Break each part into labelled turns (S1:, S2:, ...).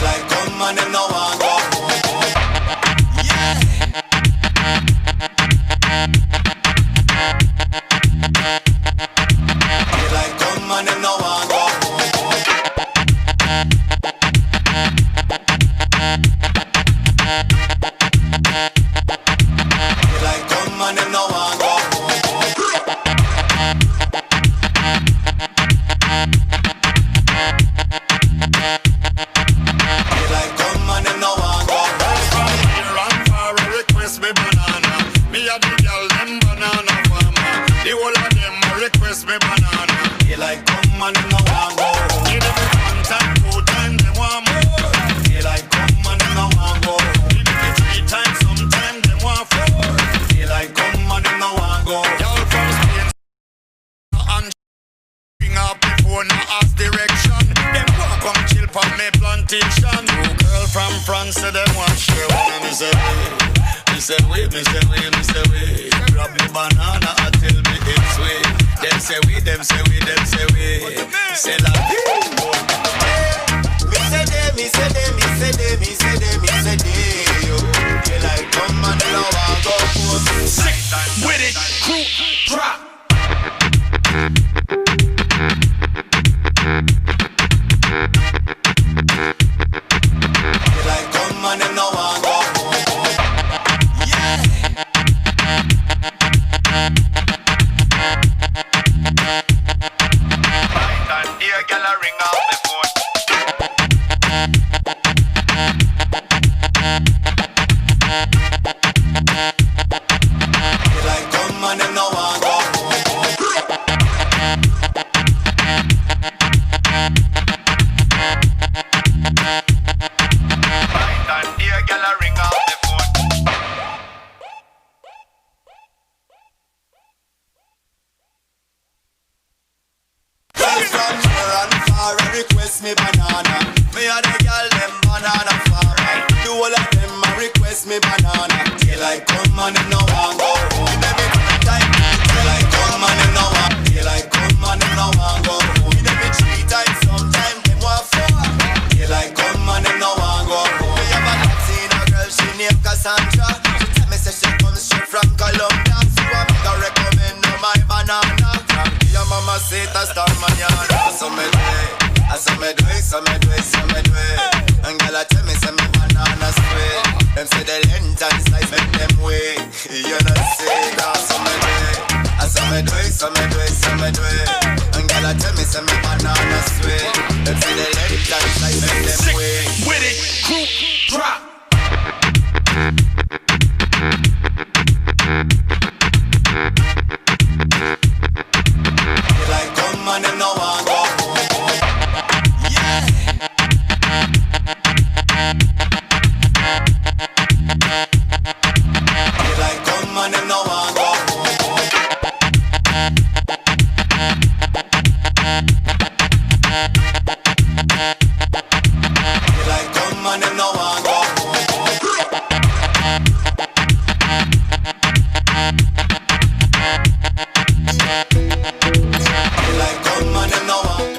S1: like come and them no want go. Yeah. You like come and them no want go. You like come and them no want go. You like come and them no want go.
S2: From here and far, request me banana. Me a the girl them banana farmer. The whole of them request me banana.
S1: You like come and them no want go.
S2: Give them one time, two time, them want more.
S1: You like come and them no want go.
S2: Give them three times, sometime them want four.
S1: You like come and them no want go.
S2: Y'all from Spain and bring up before no ask direction. Them want come chill for me plantation. Two girl from France say them want share one. Me say we, me say we, me say we.
S1: Grab the banana and tell me it's we.
S2: Them say we, them say we, them say we. Say la
S1: Me say they, me say they, me say they, me say they, me say they. Yo, you like come and them no want go.
S2: sick with it, crew drop.
S1: You like come and them no want go. Yeah.
S2: Right and here, girl, I ring off the phone.
S1: You like come and them no want go.
S2: Right and here, girl, I ring off the phone.
S1: Girl from here and far request me banana. Me a the girl them banana farmer. The whole of them a request me banana. You like come and them no want go. Give them it time. You like come and them no want. You like come and them no want go. Give them it three times, sometime them want four. You like come and them no want go. Me have a seen a girl she named Cassandra. She tell me say she comes straight from Colombia. So I make her recommend her my banana. From your mama say ta star mañana. So me do it, so me do it, so me do it, so me do it. And girl a tell me say me banana sweet. Them say the length and size make them way. You know say that. So me do it, so me do it, so me do it, so me do it. And girl a tell me say me banana sweet. Them say the length and size make them
S2: Sick
S1: way.
S2: with it, crew drop.
S1: You like come and them no want go. Yeah. You like come and them no want go. You like come and them no want go. You like come and them no want.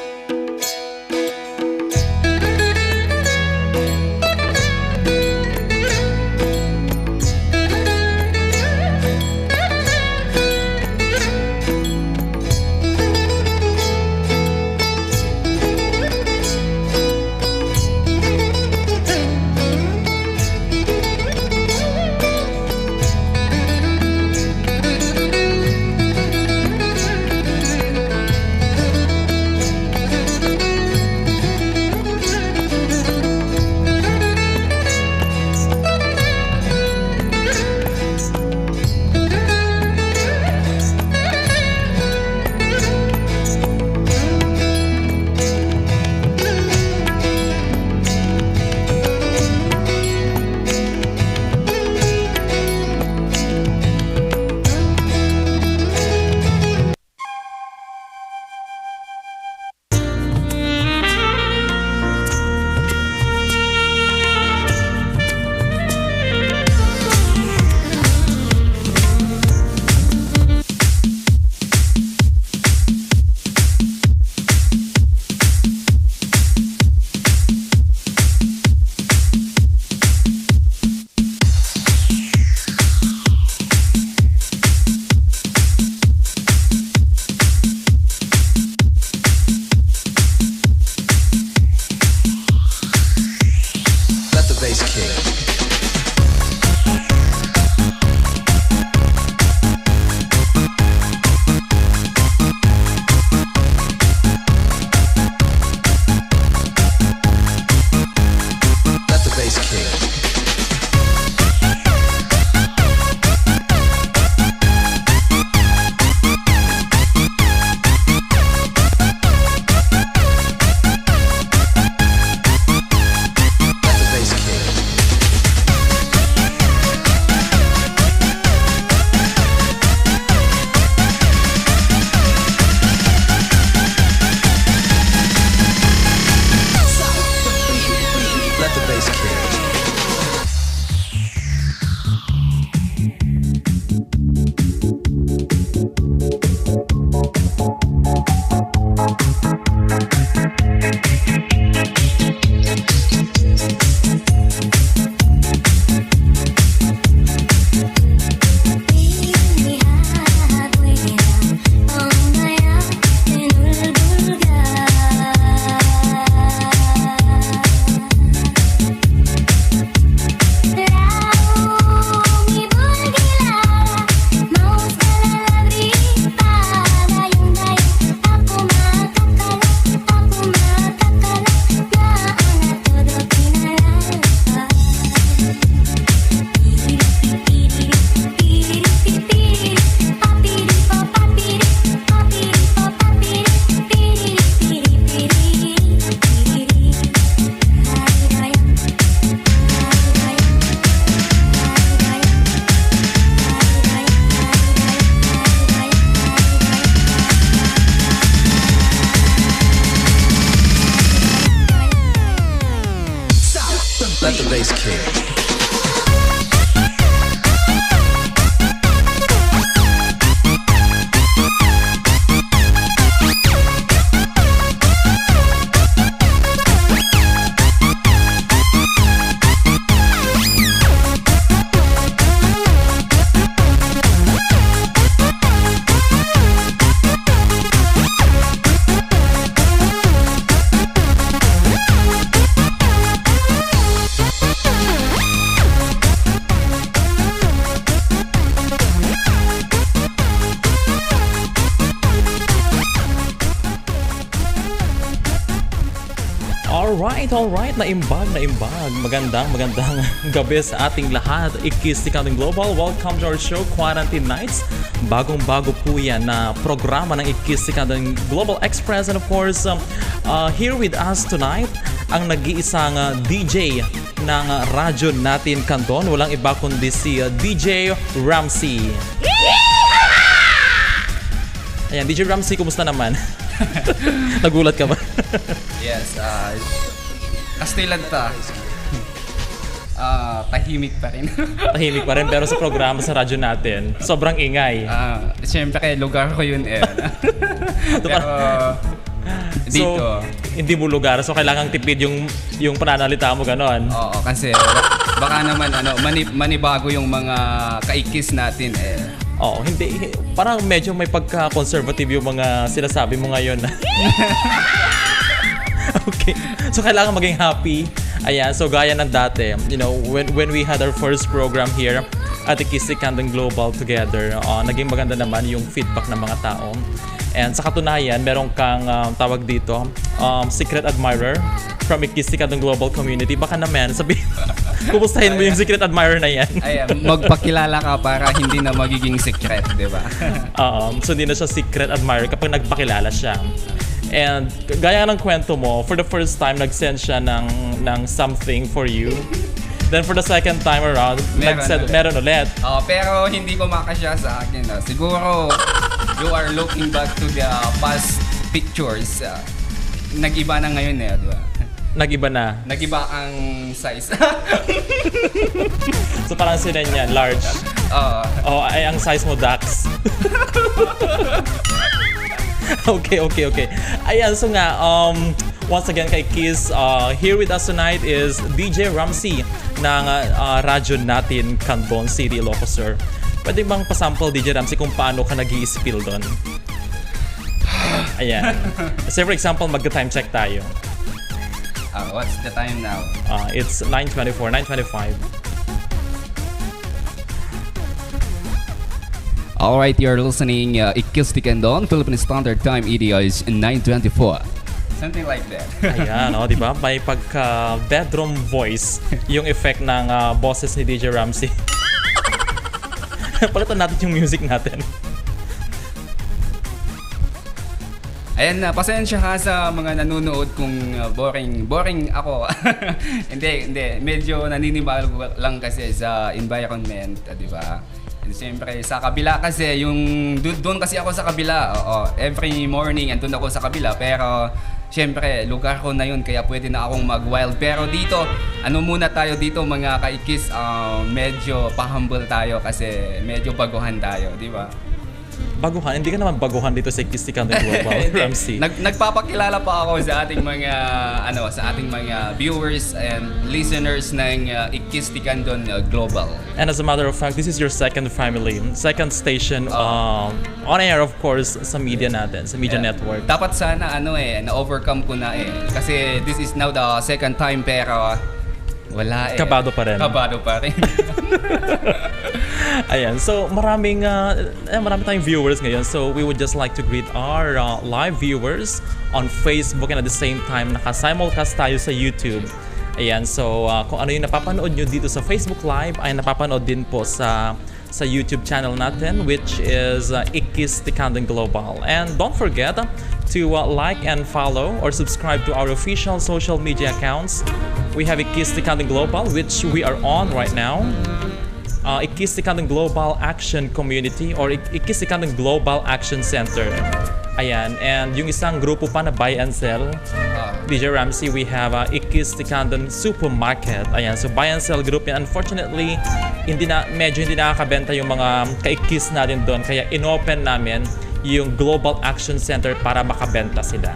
S3: Bass King.
S4: Alright, naimbag. Magandang gabi sa ating lahat. Ikis Ikating Global. Welcome to our show, Quarantine Nights. Bagong-bago po yan na programa ng Ikis Ikating Global Express. And of course, here with us tonight, ang nag-iisang DJ ng radyo natin Kanton. Walang iba kundi si DJ Ramcey. Ayan, DJ Ramcey, kumusta naman? Nagulat ka ba?
S5: Yes, Kastilan ta. Tahimik pa rin.
S4: Tahimik pa rin, pero sa programa sa radyo natin, sobrang ingay.
S5: Siyempre, lugar ko yun eh. Pero, dito.
S4: So, hindi mo lugar, so kailangang tipid yung pananalita mo, ganon.
S5: Oo, kasi baka naman manibago yung mga kaikis natin eh.
S4: Oo, hindi. Parang medyo may pagka-conservative yung mga sinasabi mo ngayon. Okay. So, kailangan maging happy. Ayan. So, gaya ng dati, you know, when we had our first program here at Ikis Ikating Global together, naging maganda naman yung feedback ng mga tao. And sa katunayan, meron kang tawag dito, secret admirer from Ikis Ikating Global community. Baka naman, kumustahin mo yung secret admirer na yan.
S5: Ayan, magpakilala ka para hindi na magiging secret, di ba?
S4: So, hindi na siya secret admirer kapag nagpakilala siya. And gaya ng kwento mo, for the first time, nag-send siya ng something for you. Then for the second time around, meron ulit.
S5: Pero hindi ko makasya sa akin. Siguro, you are looking back to the past pictures. Nag-iba na ngayon eh, di ba?
S4: Nag-iba na? Nag-iba
S5: ang size.
S4: So parang sinan yan, large? Ay ang size mo, Dax. Okay. Ayan, so nga, once again kay Kiss, here with us tonight is DJ Ramcey ng radyo natin, Canton City, Ilocos Sur. Pwede bang pasample, DJ Ramcey, kung paano ka nag-i-spill doon? Ayan. Say for example, mag-time check tayo.
S5: What's the time now?
S4: It's 9:24, 9:25.
S5: Alright, you're listening Ikis Tikendon, Philippine Standard Time, EDI is 9:24. Something like that.
S4: Ayan, di ba? May pagka-bedroom voice yung effect ng boses ni DJ Ramcey. Palitan natin yung music natin. Ayan
S5: na, pasensya ka sa mga nanonood kung boring ako. Hindi. Medyo naninibago lang kasi sa environment, di ba? Siyempre, sa kabila kasi, doon kasi ako sa kabila. Every morning, andun ako sa kabila. Pero, siyempre, lugar ko na yun, kaya pwede na akong mag-wild. Pero dito, muna tayo dito mga kaikis, medyo pa-humble tayo kasi medyo baguhan tayo, di ba?
S4: Baguhan? Hindi ka naman baguhan dito sa Ikis Ikating Global, Ramcey.
S5: Nagpapakilala pa ako sa ating mga viewers and listeners ng Ikis Ikating Global.
S4: And as a matter of fact, this is your second family, second station on air, of course, sa media natin, sa media network.
S5: Dapat sana na-overcome ko na kasi this is now the second time pero wala
S4: Kabado pa rin. Ayan, so marami tayong viewers ngayon. So we would just like to greet our live viewers on Facebook and at the same time naka-simulcast tayo sa YouTube. Ayan, so kung ano yung napapanood nyo dito sa Facebook Live ay napapanood din po sa YouTube channel natin, which is Ikis Ikating Global. And don't forget to like and follow or subscribe to our official social media accounts. We have Ikis Ikating Global, which we are on right now. Ikis Ikating Global Action Community or Ikis Ikating Global Action Center. Ayan, and yung isang grupo pa na buy and sell. DJ Ramcey, we have Ikis Tikandan Supermarket. Ayan, so buy and sell group yan. Unfortunately, medyo hindi nakakabenta yung mga ka-Ikis natin doon. Kaya inopen namin yung Global Action Center para makabenta sila.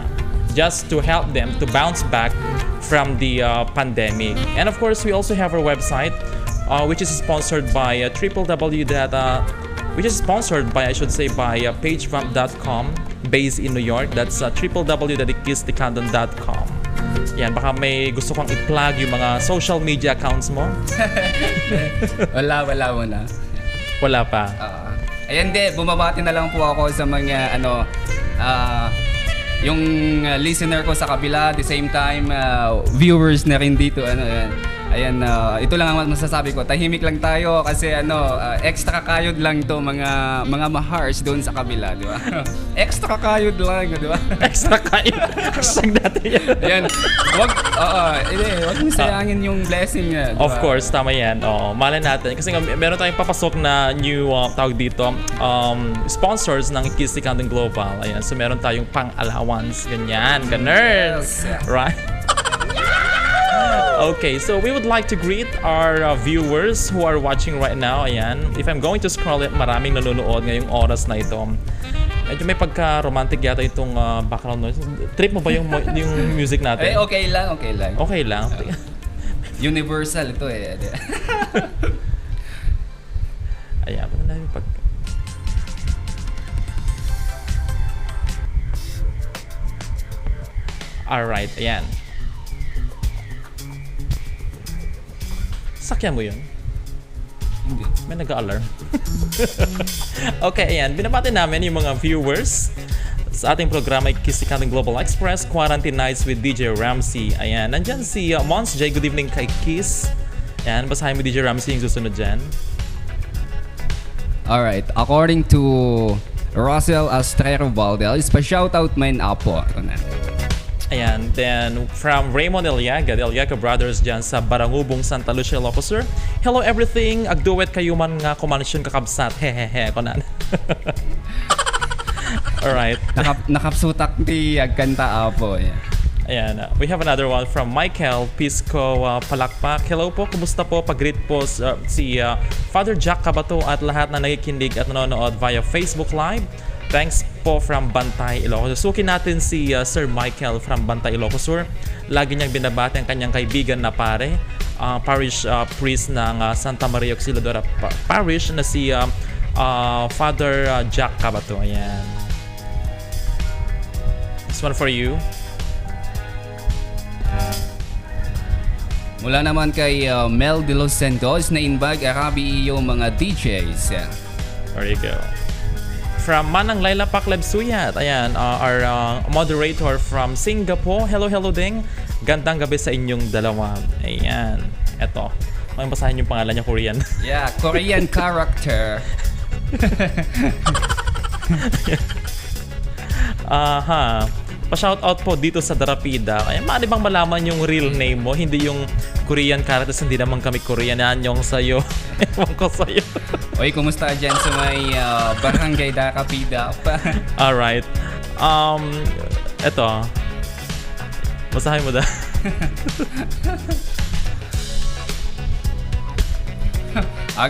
S4: Just to help them to bounce back from the pandemic. And of course, we also have our website, which is sponsored by pagerump.com, based in New York. That's www.ikistikandon.com. Yan, baka may gusto kong i-plug yung mga social media accounts mo?
S5: Wala.
S4: Wala pa?
S5: Ayan, bumabati na lang po ako sa mga yung listener ko sa kabila, the same time viewers na rin dito. Ayan, ito lang ang masasabi ko. Tahimik lang tayo kasi extra kayod lang to mga mahars doon sa kabila, di ba? Extra kayod lang, di ba?
S4: Extra kayod. Hashtag natin yan.
S5: Ayan. Wag mo sayangin yung blessing niya. Diba?
S4: Of course, tama yan. Malay natin. Kasi meron tayong papasok na new tawag dito, sponsors ng Ikis Tikandan Global. Ayan, so meron tayong pang-allowance. Ganyan, ganers. Yes. Right? Okay, so we would like to greet our viewers who are watching right now. Ayan, if I'm going to scroll it, maraming nanonood ngayong oras na ito. Medyo may pagka-romantic yata itong background noise. Trip mo ba yung music natin?
S5: Okay lang.
S4: Okay lang.
S5: Universal ito eh.
S4: Ayan, ano na yung Alright, ayan. Sakyan mo yun?
S5: Hindi.
S4: May nag-alarm. Okay, ayan. Binabati namin yung mga viewers sa ating programa Ikis Tikandan Global Express Quarantine Nights with DJ Ramcey. Ayan. Nandyan si Mons J. Good evening kay Kiss. Ayan. Basahin mo DJ Ramcey yung susunod dyan.
S5: Alright. According to Russell Astrero Valdez, pa-shoutout man apo.
S4: Ayan, then from Raymond Eliaga, the Eliaga Brothers dyan sa Barangubong, Santa Lucia, Ilocos Sur. Hello everything, agduwet kayo man nga kumansyon kakabsat, hehehe, konan. Alright.
S5: Nakapsutak ti agkanta apo. Yeah.
S4: Ayan, we have another one from Michael Pisco Palakpak. Hello po, kumusta po? Pag-greet po si Father Jack Kabato at lahat na nakikinig at nanonood via Facebook Live. Thanks po from Bantay, Ilocos Sur. Suki natin si Sir Michael from Bantay, Ilocos Sur. Lagi niyang binabati ang kanyang kaibigan na pare, parish priest ng Santa Maria Auxiliadora Parish na si Father Jack Cabato. Ayan. This one for you.
S5: Mula naman kay Mel De Los Santos na inbag Arabi yung mga DJs.
S4: There you go. From Manang Laila Pakleb Suyat, ayan, our moderator from Singapore. Hello ding. Gandang gabi sa inyong dalawa. Ayan. Eto. May basahin yung pangalan niya, Korean.
S5: Yeah, Korean character.
S4: Aha. Pa-shoutout po dito sa Darapida. Ay, maaari bang malaman yung real name mo? Hindi yung Korean characters, hindi naman kami Korean. Yan yung sa'yo. Ewan ko sa'yo.
S5: Oy, kumusta dyan sa may Barangay Darapida?
S4: Alright. Eto. Basahin mo da.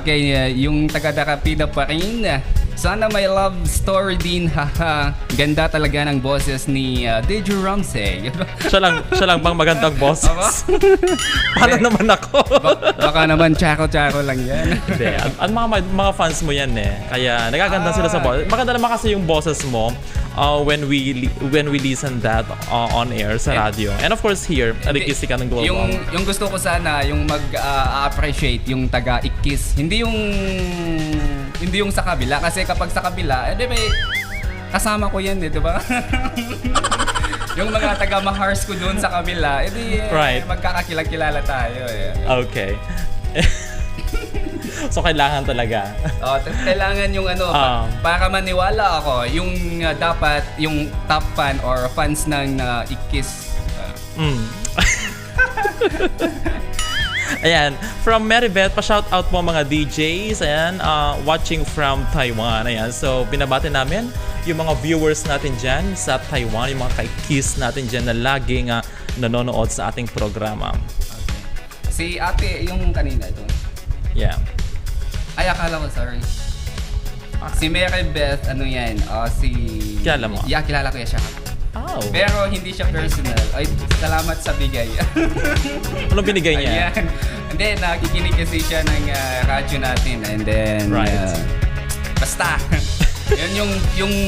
S5: Okay, yung taga-Darapida pa rin. Sana may love story din, haha. Ganda talaga ng boses ni DJ Ramcey.
S4: siya lang bang magandang boses? Para naman ako.
S5: Baka naman chako-chako lang yan.
S4: Hindi, mga fans mo yan eh. Kaya nagaganda sila sa boses. Maganda naman kasi yung boses mo when we listen that on air sa radio. And of course here, at Ikis Tikandan Global.
S5: Yung gusto ko sana, yung mag-appreciate yung taga-Ikis. Hindi yung sa kabila. Kasi kapag sa kabila, may kasama ko yan di ba? Yung mga taga-mahars ko doon sa kabila, right. Magkakakilala tayo eh.
S4: Okay. So kailangan talaga.
S5: Kailangan yung para maniwala ako, yung dapat yung top fan or fans ng Ikis.
S4: Ayan, from Meribet, pa-shoutout po mga DJs, ayan, watching from Taiwan. Ayan, so binabati namin yung mga viewers natin dyan sa Taiwan, yung mga kaikis natin dyan na laging nanonood sa ating programa.
S5: Okay. Si ate, yung kanina ito.
S4: Yeah.
S5: Ay, akala ko, sorry. Si Mary Beth, ano yan?
S4: Kilala mo?
S5: Yeah, kilala ko siya.
S4: Oh.
S5: Pero hindi siya personal. Ay, salamat sa bigay.
S4: Anong binigay niya?
S5: Ayan. Hindi, nakikinig kasi siya ng radyo natin. And then,
S4: Right.
S5: Basta. Yun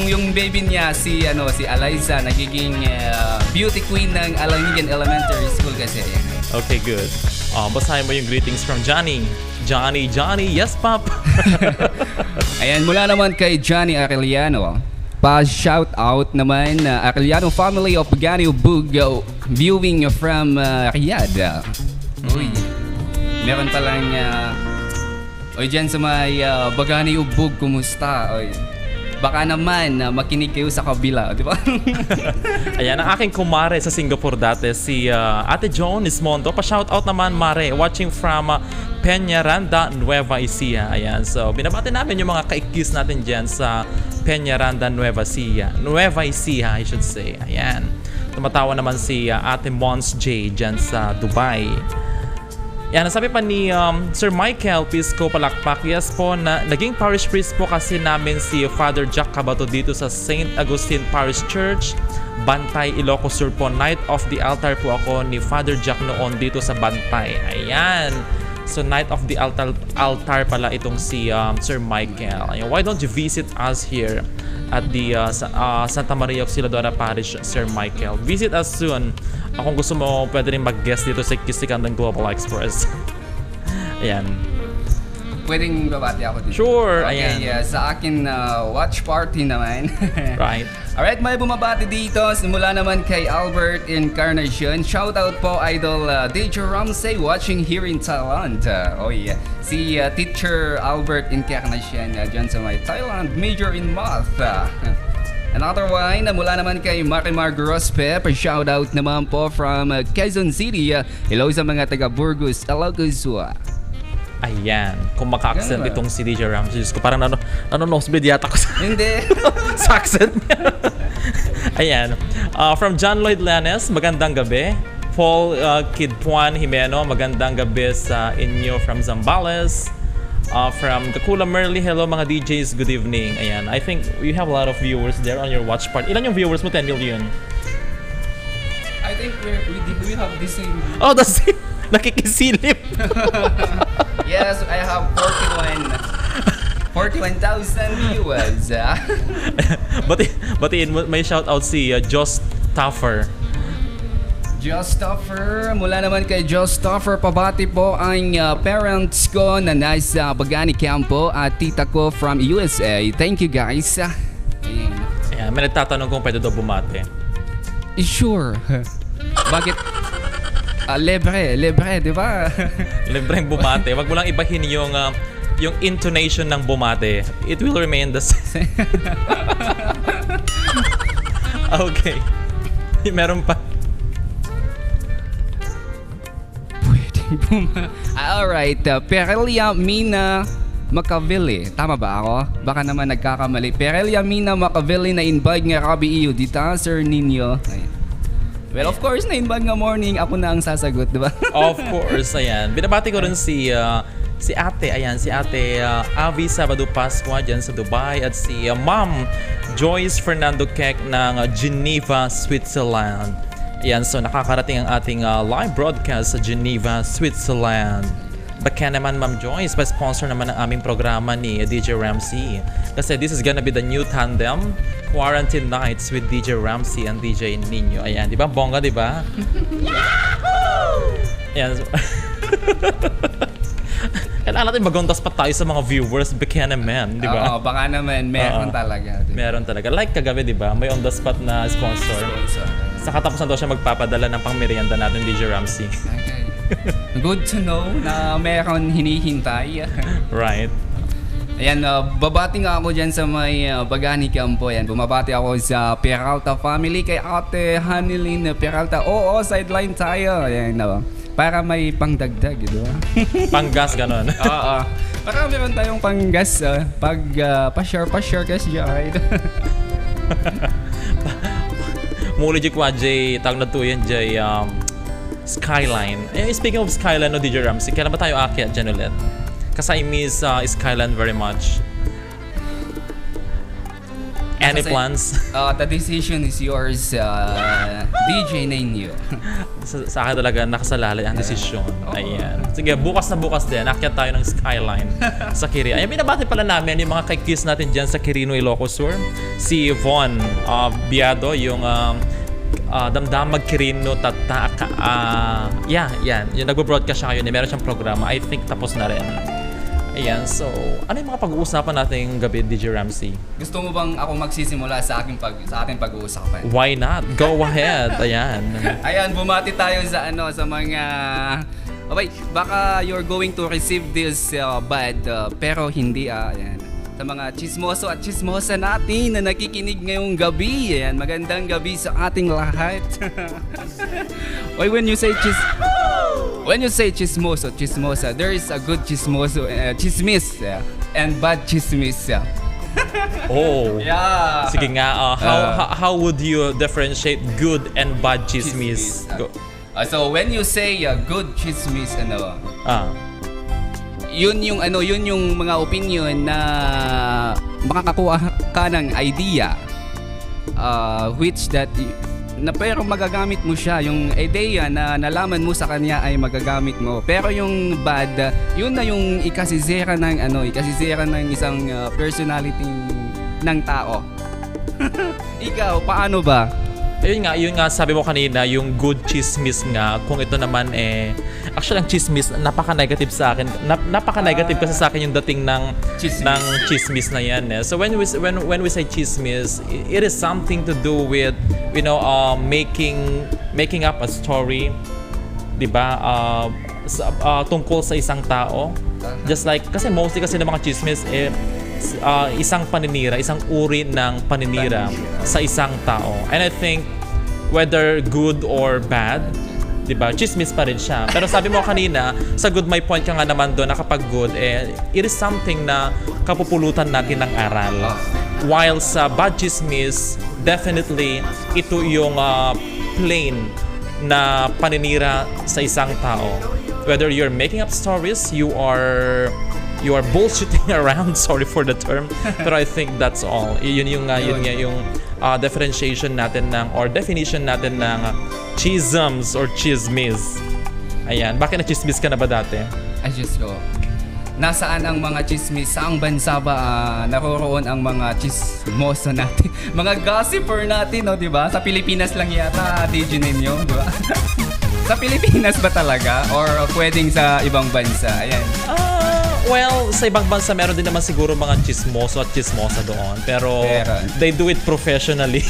S5: yung baby niya, si Eliza, nagiging beauty queen ng Alanigan Elementary School kasi. Ayan.
S4: Okay, good. Basahin mo yung greetings from Johnny. Johnny, yes, Pop.
S5: Ayan, mula naman kay Johnny Arellano. Pa-shout out naman Arellano family of Pagani Ubug viewing from Riyadh. Uy, meron palang oy dyan sa may Bagani Ubug, kumusta? Oy, baka naman makinig kayo sa kabila, di ba?
S4: Ayan, ang aking kumare sa Singapore dati, si Ate Joan Ismondo. Pa-shout out naman, Mare, watching from Peñaranda, Nueva Ecija. Ayan, so binabati namin yung mga kaikis natin dyan sa Peñaranda, Nueva Ecija, I should say. Ayan, tumatawa naman si Ate Mons J dyan sa Dubai. Yan, sabi pa ni Sir Michael Pisco Palakpak, yes po, na naging parish priest po kasi namin si Father Jack Cabato dito sa St. Augustine Parish Church, Bantay, Ilocos Sur po. Night of the altar po ako ni Father Jack noon dito sa Bantay. Ayan. So Night of the altar pala itong si Sir Michael. Ayan, why don't you visit us here at the Santa Maria Auxiliadora Parish, Sir Michael? Visit us soon. Kung gusto mo, pwede rin mag-guest dito sa Kisikan ng Global Express. Ayan.
S5: Pwedeng babati ako dito.
S4: Sure,
S5: okay,
S4: ayan.
S5: Sa akin, watch party naman.
S4: Right.
S5: Alright, may bumabati dito. Simula naman kay Albert Encarnacion. Shoutout po, Idol DJ Ramcey, watching here in Thailand. Oh yeah. Si Teacher Albert Encarnacion dyan sa may Thailand, major in math. Another one, mula naman kay Marimar Grospe. Pa-shoutout naman po from Quezon City. Hello sa mga taga Burgos, Ilocos.
S4: Ayan. Kung maka-accent
S5: Ganun ba?
S4: itong si DJ Ramsey, ko parang nanonosbid yata ko sa,
S5: Hindi.
S4: sa accent niya. Ayan. From John Lloyd Lanes, magandang gabi. Paul Kidpuan Jimeno, magandang gabi sa inyo from Zambales. From Kakula Merly, hello mga DJs, good evening. Ayan, I think you have a lot of viewers there on your watch part. Ilan yung viewers mo? 10 million?
S5: I think we have the same.
S4: Oh, that's it. Nakikisilip.
S5: Yes, I have 41,000 viewers.
S4: Batiin mo, may shoutout si Joss Taffer.
S5: Jostoffer, mula naman kay Jostoffer, pabati po ang parents ko na nasa Bagani Campo at tita ko from USA. Thank you guys. Ayan.
S4: Ayan, may nagtatanong kung pwede daw bumate.
S5: Sure. Bakit? Libre, di ba?
S4: Libreng bumate. Wag mo lang ibahin yung intonation ng bumate. It will remain the same. Okay. Meron pa.
S5: Alright, Perelia Mina Macavili. Tama ba ako? Baka naman nagkakamali. Perelia Mina Macavili na invite nga Rabi iyo dita, Sir Niño. Ayan. Well, of course, na invite nga morning. Ako na ang sasagot, di ba?
S4: Of course, ayan. Binabati ko rin si ate, ayan, si ate Avi Sabado Pascua dyan sa Dubai at si Ma'am Joyce Fernando Keck ng Geneva, Switzerland. Ayan, so nakakarating ang ating live broadcast sa Geneva, Switzerland. Baka naman Ma'am Joyce, pa-sponsor naman ang aming programa ni DJ Ramcey. Kasi this is gonna be the new tandem, Quarantine Nights with DJ Ramcey and DJ Niño. Ayan, di ba? Bongga, di ba? Yahoo! Ayan. So, kailangan natin maguntas pa tayo sa mga viewers, baka naman, di ba?
S5: Oo, baka naman, meron talaga. Diba?
S4: Meron talaga. Like kagabi, di ba? May on the spot na sponsor. Sa katapusan daw siya magpapadala ng pang-merienda natin, DJ Ramcey.
S5: Okay. Good to know na meron hinihintay.
S4: Right.
S5: Ayan, babati nga ako dyan sa may Bagani Campo. Ayan, bumabati ako sa Peralta family kay Ate Hanilin Peralta. Oo, sideline tayo. Ayan, para may pangdagdag, di ba?
S4: Panggas, ganon.
S5: Oo. Para meron tayong panggas pag pa-share kasi right?
S4: Muli di kwa jay tawag na to yan jay Skyline. Speaking of Skyline, no, DJ Ramcey, kailan ba tayo aakyat dyan ulit? Kasi I miss Skyline very much. Any plans?
S5: The decision is yours, DJ Niño.
S4: sa akin talaga nakasalalay ang desisyon. Ayan. Sige, bukas na bukas din, akyat tayo ng Skyline sa Kiri. Ayan, binabati pala namin yung mga kaikis natin dyan sa Quirino, Ilocos Sur. Si Von Biado, yung Damdamag Quirino yan. Yung nagbo-broadcast siya ngayon, meron siyang programa. I think tapos na rin. Ayan, so ano yung mga pag-uusapan nating gabi, DJ Ramcey?
S5: Gusto mo bang ako magsisimula sa ating pag-uusapan?
S4: Why not? Go ahead. Ayan.
S5: Ayan, bumati tayo sa sa mga okay, baka you're going to receive this bad pero hindi ayan. Sa mga chismoso at chismosa natin na nakikinig ngayong gabi. Ayan, magandang gabi sa ating lahat. Oy, when you say chismoso, chismosa, there is a good chismoso, chismis, and bad chismis.
S4: Oh.
S5: Yeah.
S4: Sige nga, how would you differentiate good and bad chismis? Go.
S5: So when you say good chismis, yun yung mga opinion na makakakuha ka ng idea which that na pero magagamit mo siya, yung idea na nalaman mo sa kanya ay magagamit mo, pero yung bad yun na yung ikasisira ng isang personality ng tao. Ikaw, paano ba?
S4: Yun nga, sabi mo kanina, yung good chismis nga, kung ito naman actually ang chismis, napaka-negative sa akin. Napaka-negative kasi sa akin yung dating ng chismis na yan. So when we say chismis, it is something to do with, making up a story, 'di ba? Tungkol sa isang tao. Just like, kasi mostly kasi ng mga chismis, isang paninira, isang uri ng paninira sa isang tao. And I think whether good or bad, 'di ba? Chismis pa rin siya. Pero sabi mo kanina, sa good my point ka nga naman doon na kapag good, it is something na kapupulutan natin ng aral. While sa bad chismis, definitely ito yung plain na paninira sa isang tao. Whether you're making up stories, you are bullshitting around, sorry for the term, pero I think that's all. Yun yung differentiation natin or definition natin ng chisms or chismis. Ayan, bakit na-chismis ka na ba dati?
S5: Ay, Diyos ko. Nasaan ang mga chismis? Saang bansa ba naroroon ang mga chismoso natin? Mga gossiper natin, no, di ba? Sa Pilipinas lang yata, DJ Niño, di ba? Sa Pilipinas ba talaga? Or pwedeng sa ibang bansa? Ayan.
S4: Well, sa ibang bansa meron din naman siguro mga chismoso at chismosa doon. Pero they do it professionally.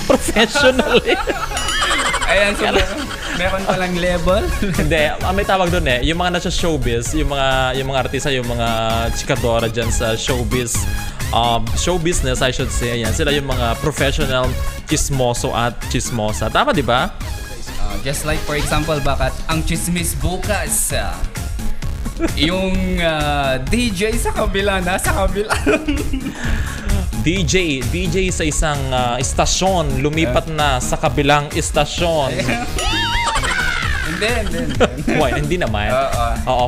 S4: Professionally.
S5: Ayan, so meron palang level.
S4: Hindi, may tawag doon yung mga nasa showbiz, yung mga artista, yung mga chikadora dyan sa showbiz. Show business, I should say. Ayan, sila yung mga professional chismoso at chismosa. Tama, di ba?
S5: Just like for example, bakit ang chismis bukas? Yung DJ sa kabila, nasa kabila. DJ sa isang istasyon, lumipat na sa kabilang istasyon. Hindi. Why? Hindi naman.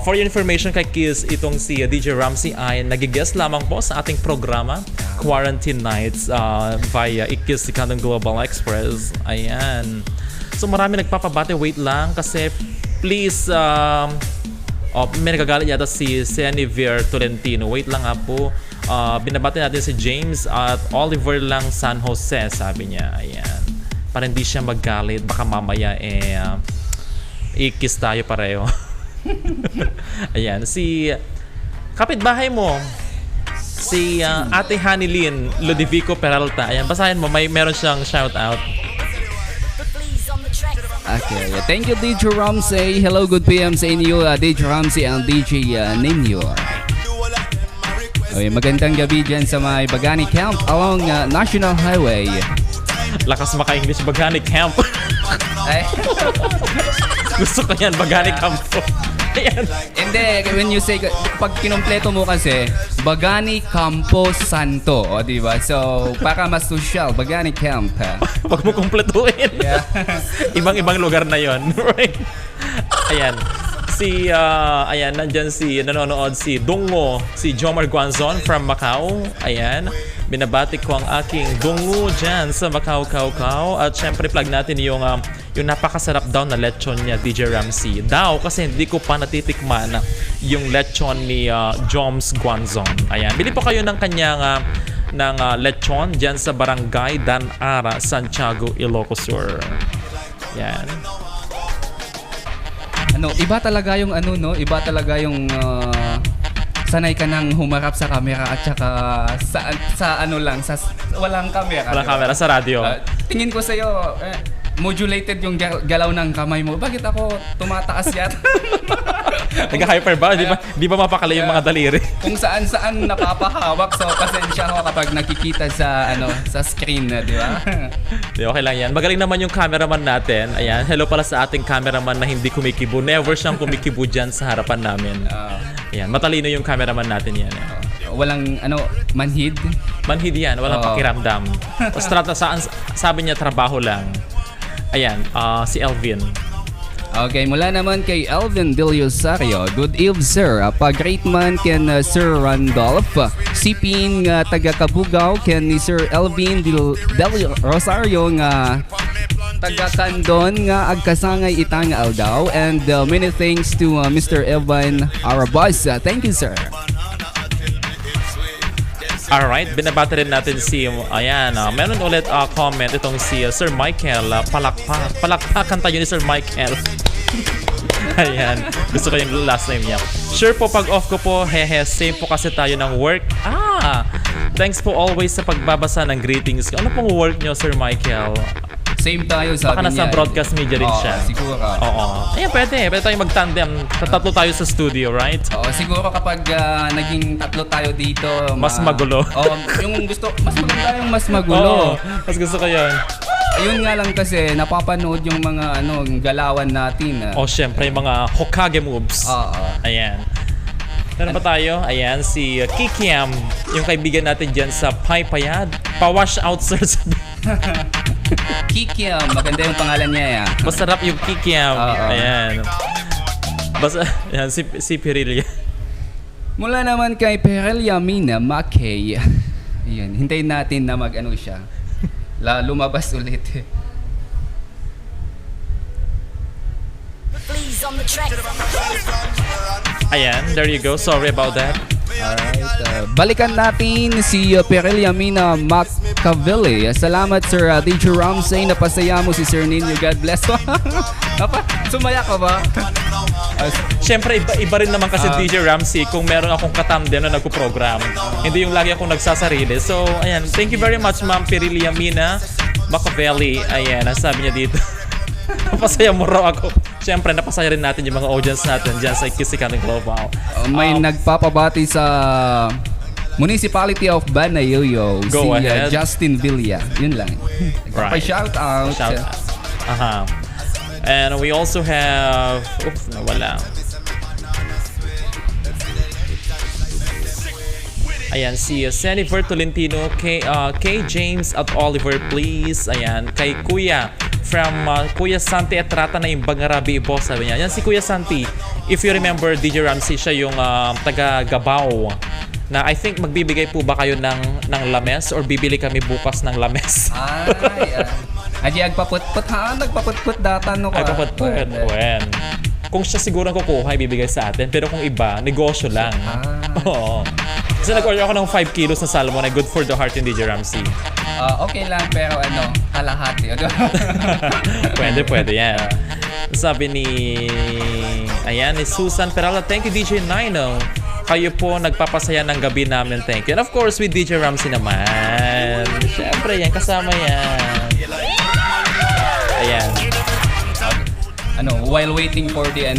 S5: For your information kay Kiss, itong si DJ Ramcey ay nag-guest lamang po sa ating programa, Quarantine Nights, via Ikis Sikandang Global Express. Ayan. So marami nagpapabate, wait lang kasi please may nagagalit yata si Senivier Tolentino. Wait lang nga po. Binabati natin si James at Oliver lang San Jose, sabi niya. Ayan. Para hindi siya magalit. Baka mamaya ikis tayo pareho. Ayan. Si kapitbahay mo, si Ate Hanilyn Ludovico Peralta. Ayan. Basahin mo. Meron siyang shout out. Okay, thank you DJ Ramcey. Hello, good PM sa inyo, DJ Ramcey and DJ Niño. Okay, magandang gabi dyan sa may Bagani Camp along National Highway.
S4: Lakas maka-English, Bagani Camp.
S5: Ay.
S4: Gusto ko yan, Bagani Camp. Ayan.
S5: Hindi, when you say, pag kinumpleto mo kasi, Bagani Campo Santo, o diba? So, para mas social, Bagani Camp.
S4: Wag mo kumpletuhin.
S5: Yeah.
S4: Ibang-ibang lugar na yon. Right? Ayan. Ayan, nandyan nanonood si Dungo, si Jomar Guanzon from Macau. Ayan. Binabati ko ang aking dungo dyan sa Macau, Cau. At syempre, plug natin yung napakasarap daw na lechon niya, DJ Ramcey. Kasi hindi ko pa natitikman yung lechon ni Joms Guanzon. Ayan. Bili po kayo ng kanyang lechon dyan sa Barangay Danara, Santiago, Ilocos Sur. Ayan.
S5: Iba talaga yung iba talaga yung sanay ka nang humarap sa camera at saka sa walang camera.
S4: Walang camera sa radyo.
S5: Tingin ko sa iyo, modulated yung galaw ng kamay mo. Bakit ako tumataas yata?
S4: Nagka-hyper ba? Di ba mapakala yung mga daliri?
S5: Kung saan napapahawak. So, pasensya ko kapag nakikita sa screen, di ba?
S4: Di, okay lang yan. Magaling naman yung cameraman natin. Ayan, hello pala sa ating cameraman na hindi kumikibo. Never siyang kumikibo dyan sa harapan namin. Ayan, matalino yung cameraman natin yan.
S5: Walang manhid?
S4: Manhid yan, walang pakiramdam. Sabi niya trabaho lang. Ayan, si Elvin.
S5: Okay, mula naman kay Elvin Diliosario. Good eve, sir. Pa-great man ken Sir Randolph. Sipin taga Kabugaw ken ni Sir Elvin Diliosario nga taga Kandon nga agkasangay itang aldaw. And many thanks to Mr. Evan Arabas. Thank you, sir.
S4: Alright, binabati rin natin meron ulit comment itong si Sir Michael. Palakpakan tayo ni Sir Michael. Ayan, gusto ko yung last name niya. Sure po, pag off ko po, same po kasi tayo ng work. Thanks po always sa pagbabasa ng greetings. Ano pong work nyo, Sir Michael?
S5: Same tayo, sabi niya.
S4: Baka nasa broadcast media rin siya.
S5: Siguro.
S4: Oo. Ayan, pwede tayong mag-tandem. Tatlo tayo sa studio, right?
S5: Oo, siguro kapag naging tatlo tayo dito,
S4: mas magulo.
S5: Yung gusto, mas maganda yung mas magulo.
S4: Mas gusto ko yun.
S5: Ayun nga lang kasi, napapanood yung mga galawan natin.
S4: Syempre, yung mga Hokage moves. Ayan. Meron pa tayo? Ayan, si Kikiam, yung kaibigan natin dyan sa Paypayad. Pa-wash out, sir.
S5: Kikiam, maganda yung pangalan niya.
S4: Masarap yung Kikiam. Ayan. Ayan, si Perilia.
S5: Mula naman kay Perilia Mina Makay. Ayan, hintayin natin na siya. Lumabas ulit.
S4: Ayan, there you go. Sorry about that.
S5: Alright, balikan natin si Perilia Mina Macavili. Salamat, Sir DJ Ramcey. Napasaya mo si Sir Niño. God bless. Sumaya ka ba?
S4: Siyempre, iba rin naman kasi DJ Ramcey kung meron akong katandem na nagpo-program. Hindi yung lagi akong nagsasarili. So, ayan. Thank you very much, Ma'am Perilia Mina Macavili. Ayan, ang sabi niya dito. Napasaya mo raw ako. Siyempre, napasaya rin natin yung mga audience natin dyan sa Kisikan Global.
S5: May nagpapabati sa Municipality of Banayoyo.
S4: Go ahead.
S5: Justin Villa. Yun lang.
S4: Right.
S5: Shout out.
S4: And we also have... Oops, nawala. Ayan, si Jennifer Tolentino, kay James at Oliver, please. Ayan, kay Kuya from Kuya Santi at Rata na yung Bangarabi boss, sabi niya. Yan si Kuya Santi. If you remember, DJ Ramcey, siya yung taga Gabao. Na I think magbibigay po ba kayo ng lames or bibili kami bukas ng lames?
S5: Aji agpaputput ha, nagpaputput data no ka.
S4: Agpaputput. When? Kung siya siguro kukuha, ibibigay sa atin. Pero kung iba, negosyo lang. Oo. Kasi nag-order ako ng 5 kilos na salmon na good for the heart yung DJ Ramcey.
S5: Okay lang, pero kalahati.
S4: Pwede yan. Sabi ni Susan Perala, thank you DJ Niño. Kayo po nagpapasaya ng gabi namin, thank you. And of course, with DJ Ramcey naman. Siyempre yan, kasama yan. Ayan.
S5: While waiting for the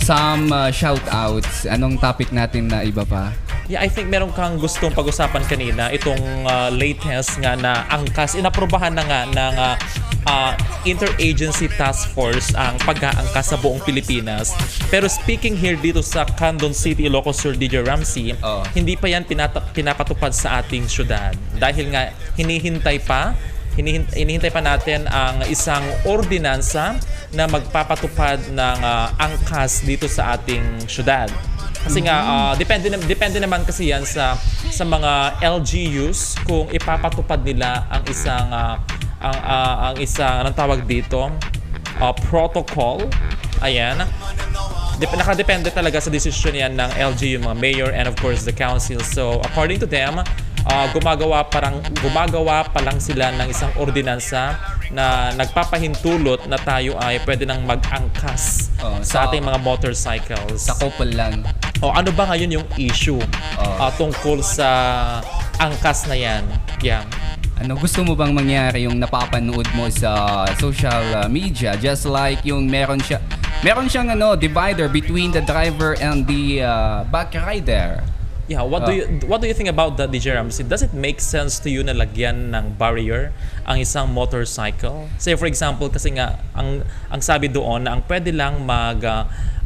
S5: some shoutouts, anong topic natin na iba pa?
S4: Yeah, I think meron kang gustong pag-usapan kanina, itong latest nga na angkas, inaprobahan na nga ng interagency task force ang pag-aangkas sa buong Pilipinas. Pero speaking here dito sa Candon City, Ilocos Sur, DJ Ramcey, hindi pa yan pinapatupad sa ating syudad. Dahil nga hinihintay pa natin ang isang ordinansa na magpapatupad ng angkas dito sa ating syudad. Kasi nga depende naman kasi yan sa mga LGUs kung ipapatupad nila ang isang anong tawag dito, protocol. Ayan. Nakadepende talaga sa desisyon yan ng LGU, mga mayor, and of course the council. So according to them, gumagawa pa lang sila ng isang ordinansa na nagpapahintulot na tayo ay pwede nang mag-angkas sa ating mga motorcycles.
S5: Sa couple lang.
S4: Ano ba ngayon yung issue tungkol sa angkas na yan? Yeah.
S5: Ano gusto mo bang mangyari yung napapanood mo sa social media, just like yung meron siyang divider between the driver and the back rider?
S4: Yeah, what do you think about that, DJ Ramsey? Does it make sense to you na lagyan ng barrier ang isang motorcycle? Say for example, kasi nga ang sabi doon na ang pwede lang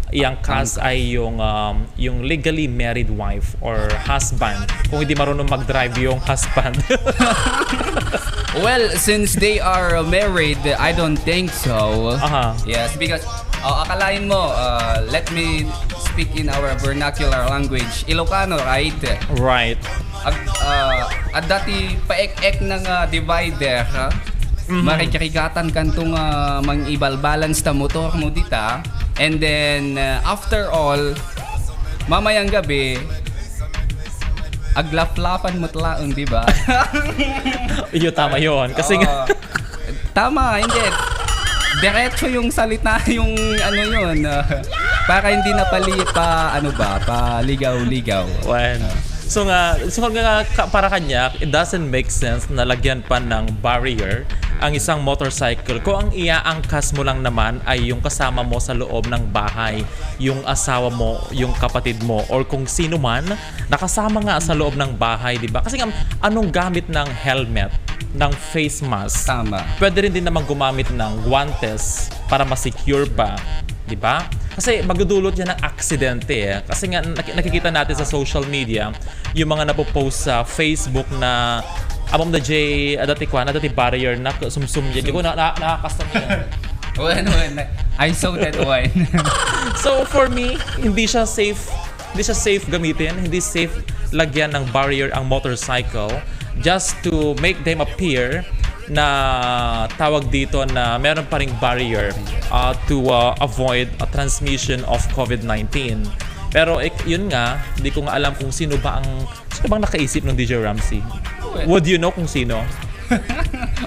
S4: iangkas ay yung legally married wife or husband, kung hindi marunong mag-drive yung husband.
S5: Well, since they are married, I don't think so. Yes, because akalain mo, let me speak in our vernacular language, Ilocano, right?
S4: Right.
S5: At dati paek-ek ng divider, marikirigatan kantong mang-ibalbalance ta motor mo dita. And then, after all, mamayang gabi, aglaplapan mo tlaang, di ba?
S4: Iyo, tama yun. Kasi nga...
S5: Tama, hindi. Diretso yung salita, yung yun. Para hindi na paligaw-ligaw. So nga para kanya, it doesn't make sense na lagyan pa ng barrier ang isang motorcycle kung ang iaangkas mo lang naman ay yung kasama mo sa loob ng bahay, yung asawa mo, yung kapatid mo, or kung sino man nakasama nga sa loob ng bahay, di ba? Kasi nga, anong gamit ng helmet, ng face mask? Tama.
S4: Pwede rin din naman gumamit ng guantes para ma-secure pa, di ba? Kasi magdudulot yan ng aksidente. Kasi nga nakikita natin sa social media yung mga napopost sa Facebook na Amom na J, dati barrier na sumsum yan. Hindi ko nakakastan yan.
S5: I saw that one.
S4: So for me, hindi siya safe gamitin, hindi safe lagyan ng barrier ang motorcycle just to make them appear na tawag dito na meron pa ring barrier to avoid a transmission of COVID-19. Pero yun nga, hindi ko nga alam kung sino bang nakaisip ng DJ Ramsey. Would you know kung sino?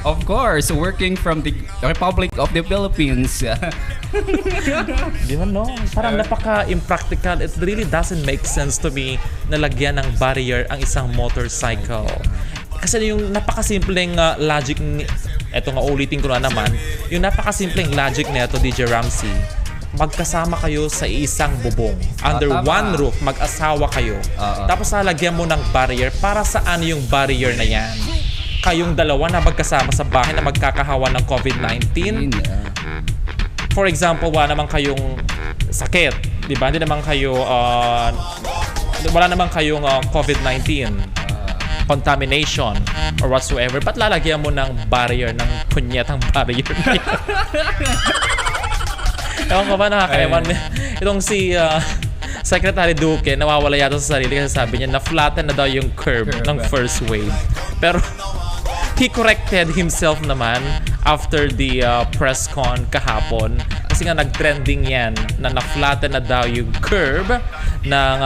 S5: Of course, working from the Republic of the Philippines.
S4: Di man, no? Parang napaka-impractical. It really doesn't make sense to me na lagyan ng barrier ang isang motorcycle. Kasi yung napakasimpleng logic, eto nga ulitin ko na naman, yung napakasimpleng logic nito, DJ Ramsey, magkasama kayo sa isang bubong. Under one roof, mag-asawa kayo. Tapos lalagyan mo ng barrier. Para saan yung barrier na yan? Kayong dalawa na magkasama sa bahay na magkakahawa ng COVID-19. For example, wala naman kayong sakit. Diba? Hindi naman kayo, wala naman kayong COVID-19. Contamination or whatsoever. Ba't lalagyan mo ng barrier, ng punyetang barrier na yan? Ewan ko ba, nakakaewan. Itong si Secretary Duque, nawawala yata sa sarili kasi sabi niya, na-flatten na daw yung curve ng first wave. Pero he corrected himself naman after the press con kahapon. Kasi nga nag-trending yan na na-flatten na daw yung curve ng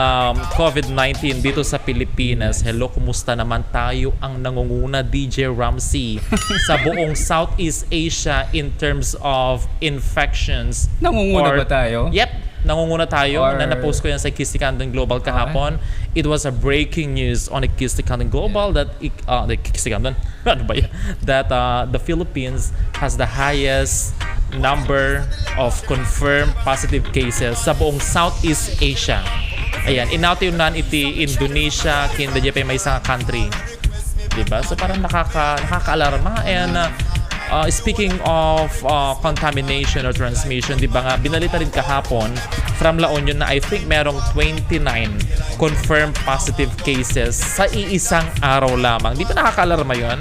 S4: COVID-19 dito sa Pilipinas. Hello, kumusta naman tayo ang nangunguna, DJ Ramsey, sa buong Southeast Asia in terms of infections?
S5: Nangunguna ba tayo?
S4: Yep. Nangunguna tayo. Na-post ko yan sa Kistikandong Global kahapon. It was a breaking news on the Kistikandong Global that that the Philippines has the highest number of confirmed positive cases sa buong Southeast Asia. Ayan, inautunan iti Indonesia, kinda pa may isang country. Diba? So parang nakaka-alarma and speaking of contamination or transmission, di ba nga, binalita rin kahapon from La Union na I think merong 29 confirmed positive cases sa iisang araw lamang. Di ba nakaka-alarma yun?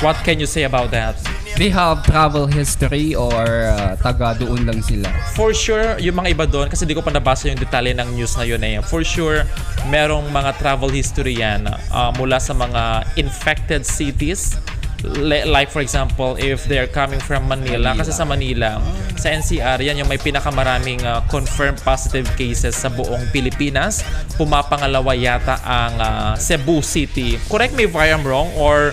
S4: What can you say about that?
S5: They have travel history or taga doon lang sila?
S4: For sure, yung mga iba doon, kasi di ko pa nabasa yung detalye ng news na yun eh. For sure, merong mga travel history yan mula sa mga infected cities. Like for example, if they're coming from Manila, kasi sa Manila, sa NCR, yan yung may pinakamaraming confirmed positive cases sa buong Pilipinas. Pumapangalawa yata ang Cebu City. Correct me if I am wrong, or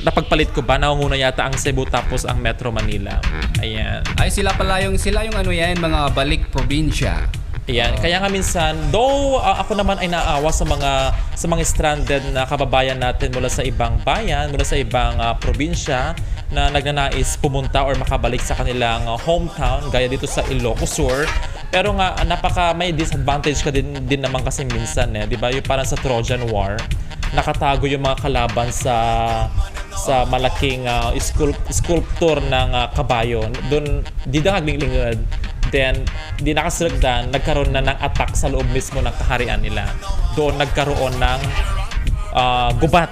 S4: napagpalit ko ba? Naunguna yata ang Cebu tapos ang Metro Manila. Ayan.
S5: Ay, sila yung ano yan, mga balik probinsya.
S4: Ayan. Kaya nga minsan, though ako naman ay naawa sa mga stranded na kababayan natin mula sa ibang bayan, mula sa ibang probinsya na nagnanais pumunta or makabalik sa kanilang hometown, gaya dito sa Ilocos Sur. Pero nga, may disadvantage ka din naman kasi minsan eh. Di ba? Yung parang sa Trojan War, nakatago yung mga kalaban sa malaking sculpture ng kabayo. Doon, di na naglingad. Then, di nakasulagdan, nagkaroon na ng attack sa loob mismo ng kaharian nila. Doon nagkaroon ng gubat.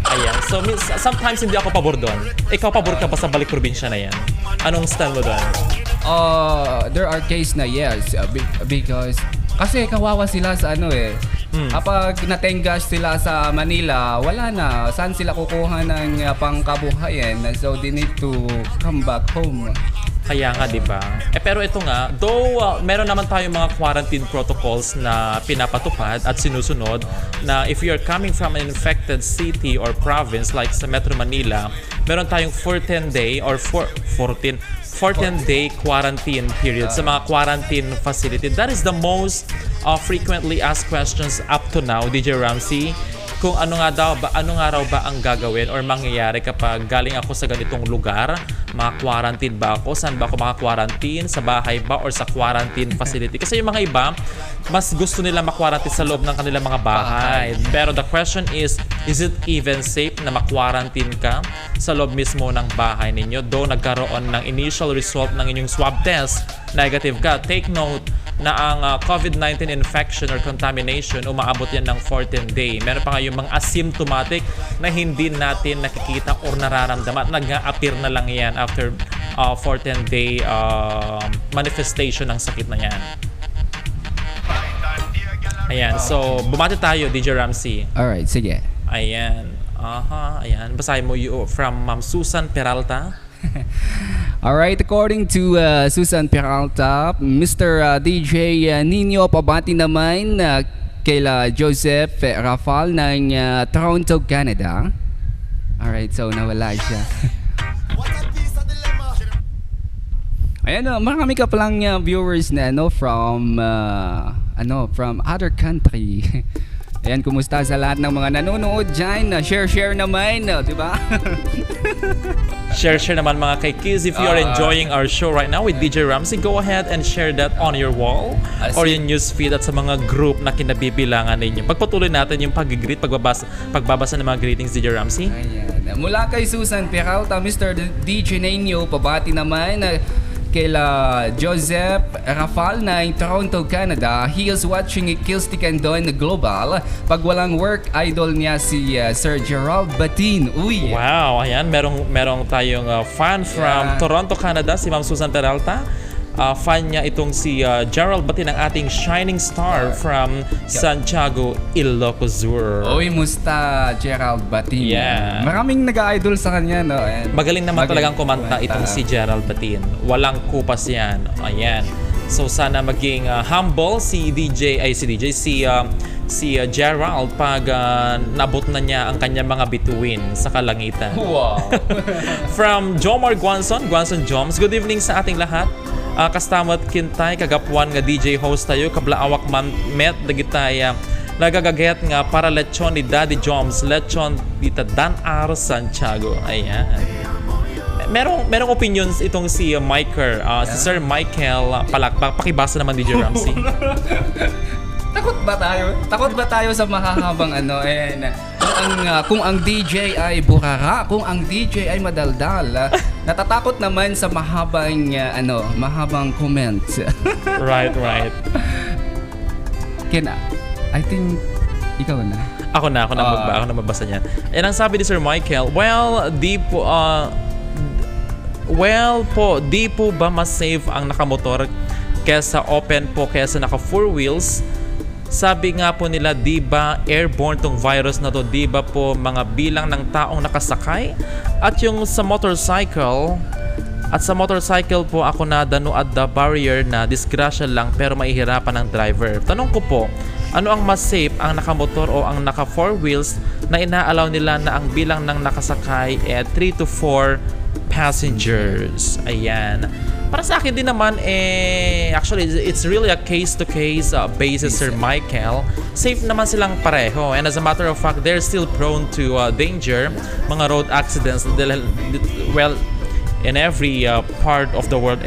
S4: Ayan. So, sometimes hindi ako pabor doon. Ikaw pabor ka ba sa balik probinsya na yan? Anong stand mo doon?
S5: There are case na yes, because kasi kawawa sila sa ano eh. Kapag natenggas sila sa Manila, wala na. Saan sila kukuha ng pangkabuhayan? So they need to come back home.
S4: Kaya nga, di ba? Pero ito nga, though meron naman tayong mga quarantine protocols na pinapatupad at sinusunod, na if you're coming from an infected city or province like sa Metro Manila, meron tayong 14-day or 14-day quarantine period sa mga quarantine facility. That is the most frequently asked questions up to now, DJ Ramcey. Kung ano nga raw ba ang gagawin or mangyayari kapag galing ako sa ganitong lugar, maka-quarantine ba ako? Saan ba ako maka-quarantine? Sa bahay ba or sa quarantine facility? Kasi yung mga iba, mas gusto nila maka-quarantine sa loob ng kanilang mga bahay. Pero the question is it even safe na maka-quarantine ka sa loob mismo ng bahay ninyo? Though nagkaroon ng initial result ng inyong swab test, negative ka. Take note na ang COVID-19 infection or contamination, umaabot yan ng 14-day. Meron pa nga yung mga asymptomatic na hindi natin nakikita or nararamdaman. Nag-a-appear na lang yan after 14-day manifestation ng sakit na yan. Ayan, so bumati tayo, DJ Ramcey.
S5: Alright, sige.
S4: Ayan. Ayan. Basahin mo yung from Ma'am Susan Peralta.
S5: Alright, according to Susan Peralta, Mr. DJ Niño, pabati naman kaila Joseph Rafal ng Toronto, Canada. Alright, so nawala siya. Ayan, marami ka palang viewers na from other country. Ayan, kumusta sa lahat ng mga nanonood dyan? Share naman, di ba?
S4: Share naman mga kay Kids. If you are enjoying our show right now with DJ Ramcey, go ahead and share that on your wall or yung newsfeed at sa mga group na kinabibilangan ninyo. Pagpatuloy natin yung pag-greet, pagbabasa ng mga greetings, DJ Ramcey.
S5: Ayan. Mula kay Susan Peralta, Mr. DJ Niño, pabati naman kaila Joseph Rafal ng Toronto, Canada. He is watching Kills Tikandon Global. Pag walang work, idol niya si Sir Gerald Batin. Uy!
S4: Wow! Ayan, merong tayong fan from Toronto, Canada, si Ma'am Susan Peralta. Fan niya itong si Gerald Batin, ang ating shining star from Santiago, Ilocos Sur.
S5: Uy, musta Gerald Batin?
S4: Yeah.
S5: Maraming nag-idol sa kanya, no? And
S4: magaling naman talagang kumanta itong si Gerald Batin. Walang kupas yan. Ayan. So sana maging humble si Gerald pag nabot na niya ang kanyang mga bituin sa kalangitan.
S5: Wow!
S4: From Jomar Guanson Joms, good evening sa ating lahat. Kastamot kintay kagapuan nga DJ host tayo kablaawak man met dagitay nagagaget nga para lechon ni Daddy Joms, lechon dita Dan-ar Santiago. Ayan. Merong opinions itong si si Sir Michael Palakpak. Pakibasa naman DJ Ramcey.
S5: Takot ba tayo? Takot ba tayo sa mahahabang ano? Kung ang DJ ay burara, kung ang DJ ay madaldal, natatakot naman sa mahabang mahabang comments.
S4: Right.
S5: I think ikaw na.
S4: Ako na magbasa niyan. And ang sabi ni Sir Michael, di po ba mas safe ang nakamotor kesa open po kesa naka 4 wheels? Sabi nga po nila, di ba airborne tong virus na to? Di ba po mga bilang ng taong nakasakay? At yung sa motorcycle po ako na danuad the barrier na disgrasya lang pero mahihirapan ng driver. Tanong ko po, ano ang mas safe, ang nakamotor o ang naka 4 wheels na inaalaw nila na ang bilang ng nakasakay 3 to 4 passengers? Ayan. Para sa akin din naman, actually, it's really a case-to-case basis, Sir Michael. Safe naman silang pareho. And as a matter of fact, they're still prone to danger, mga road accidents. Well, in every part of the world,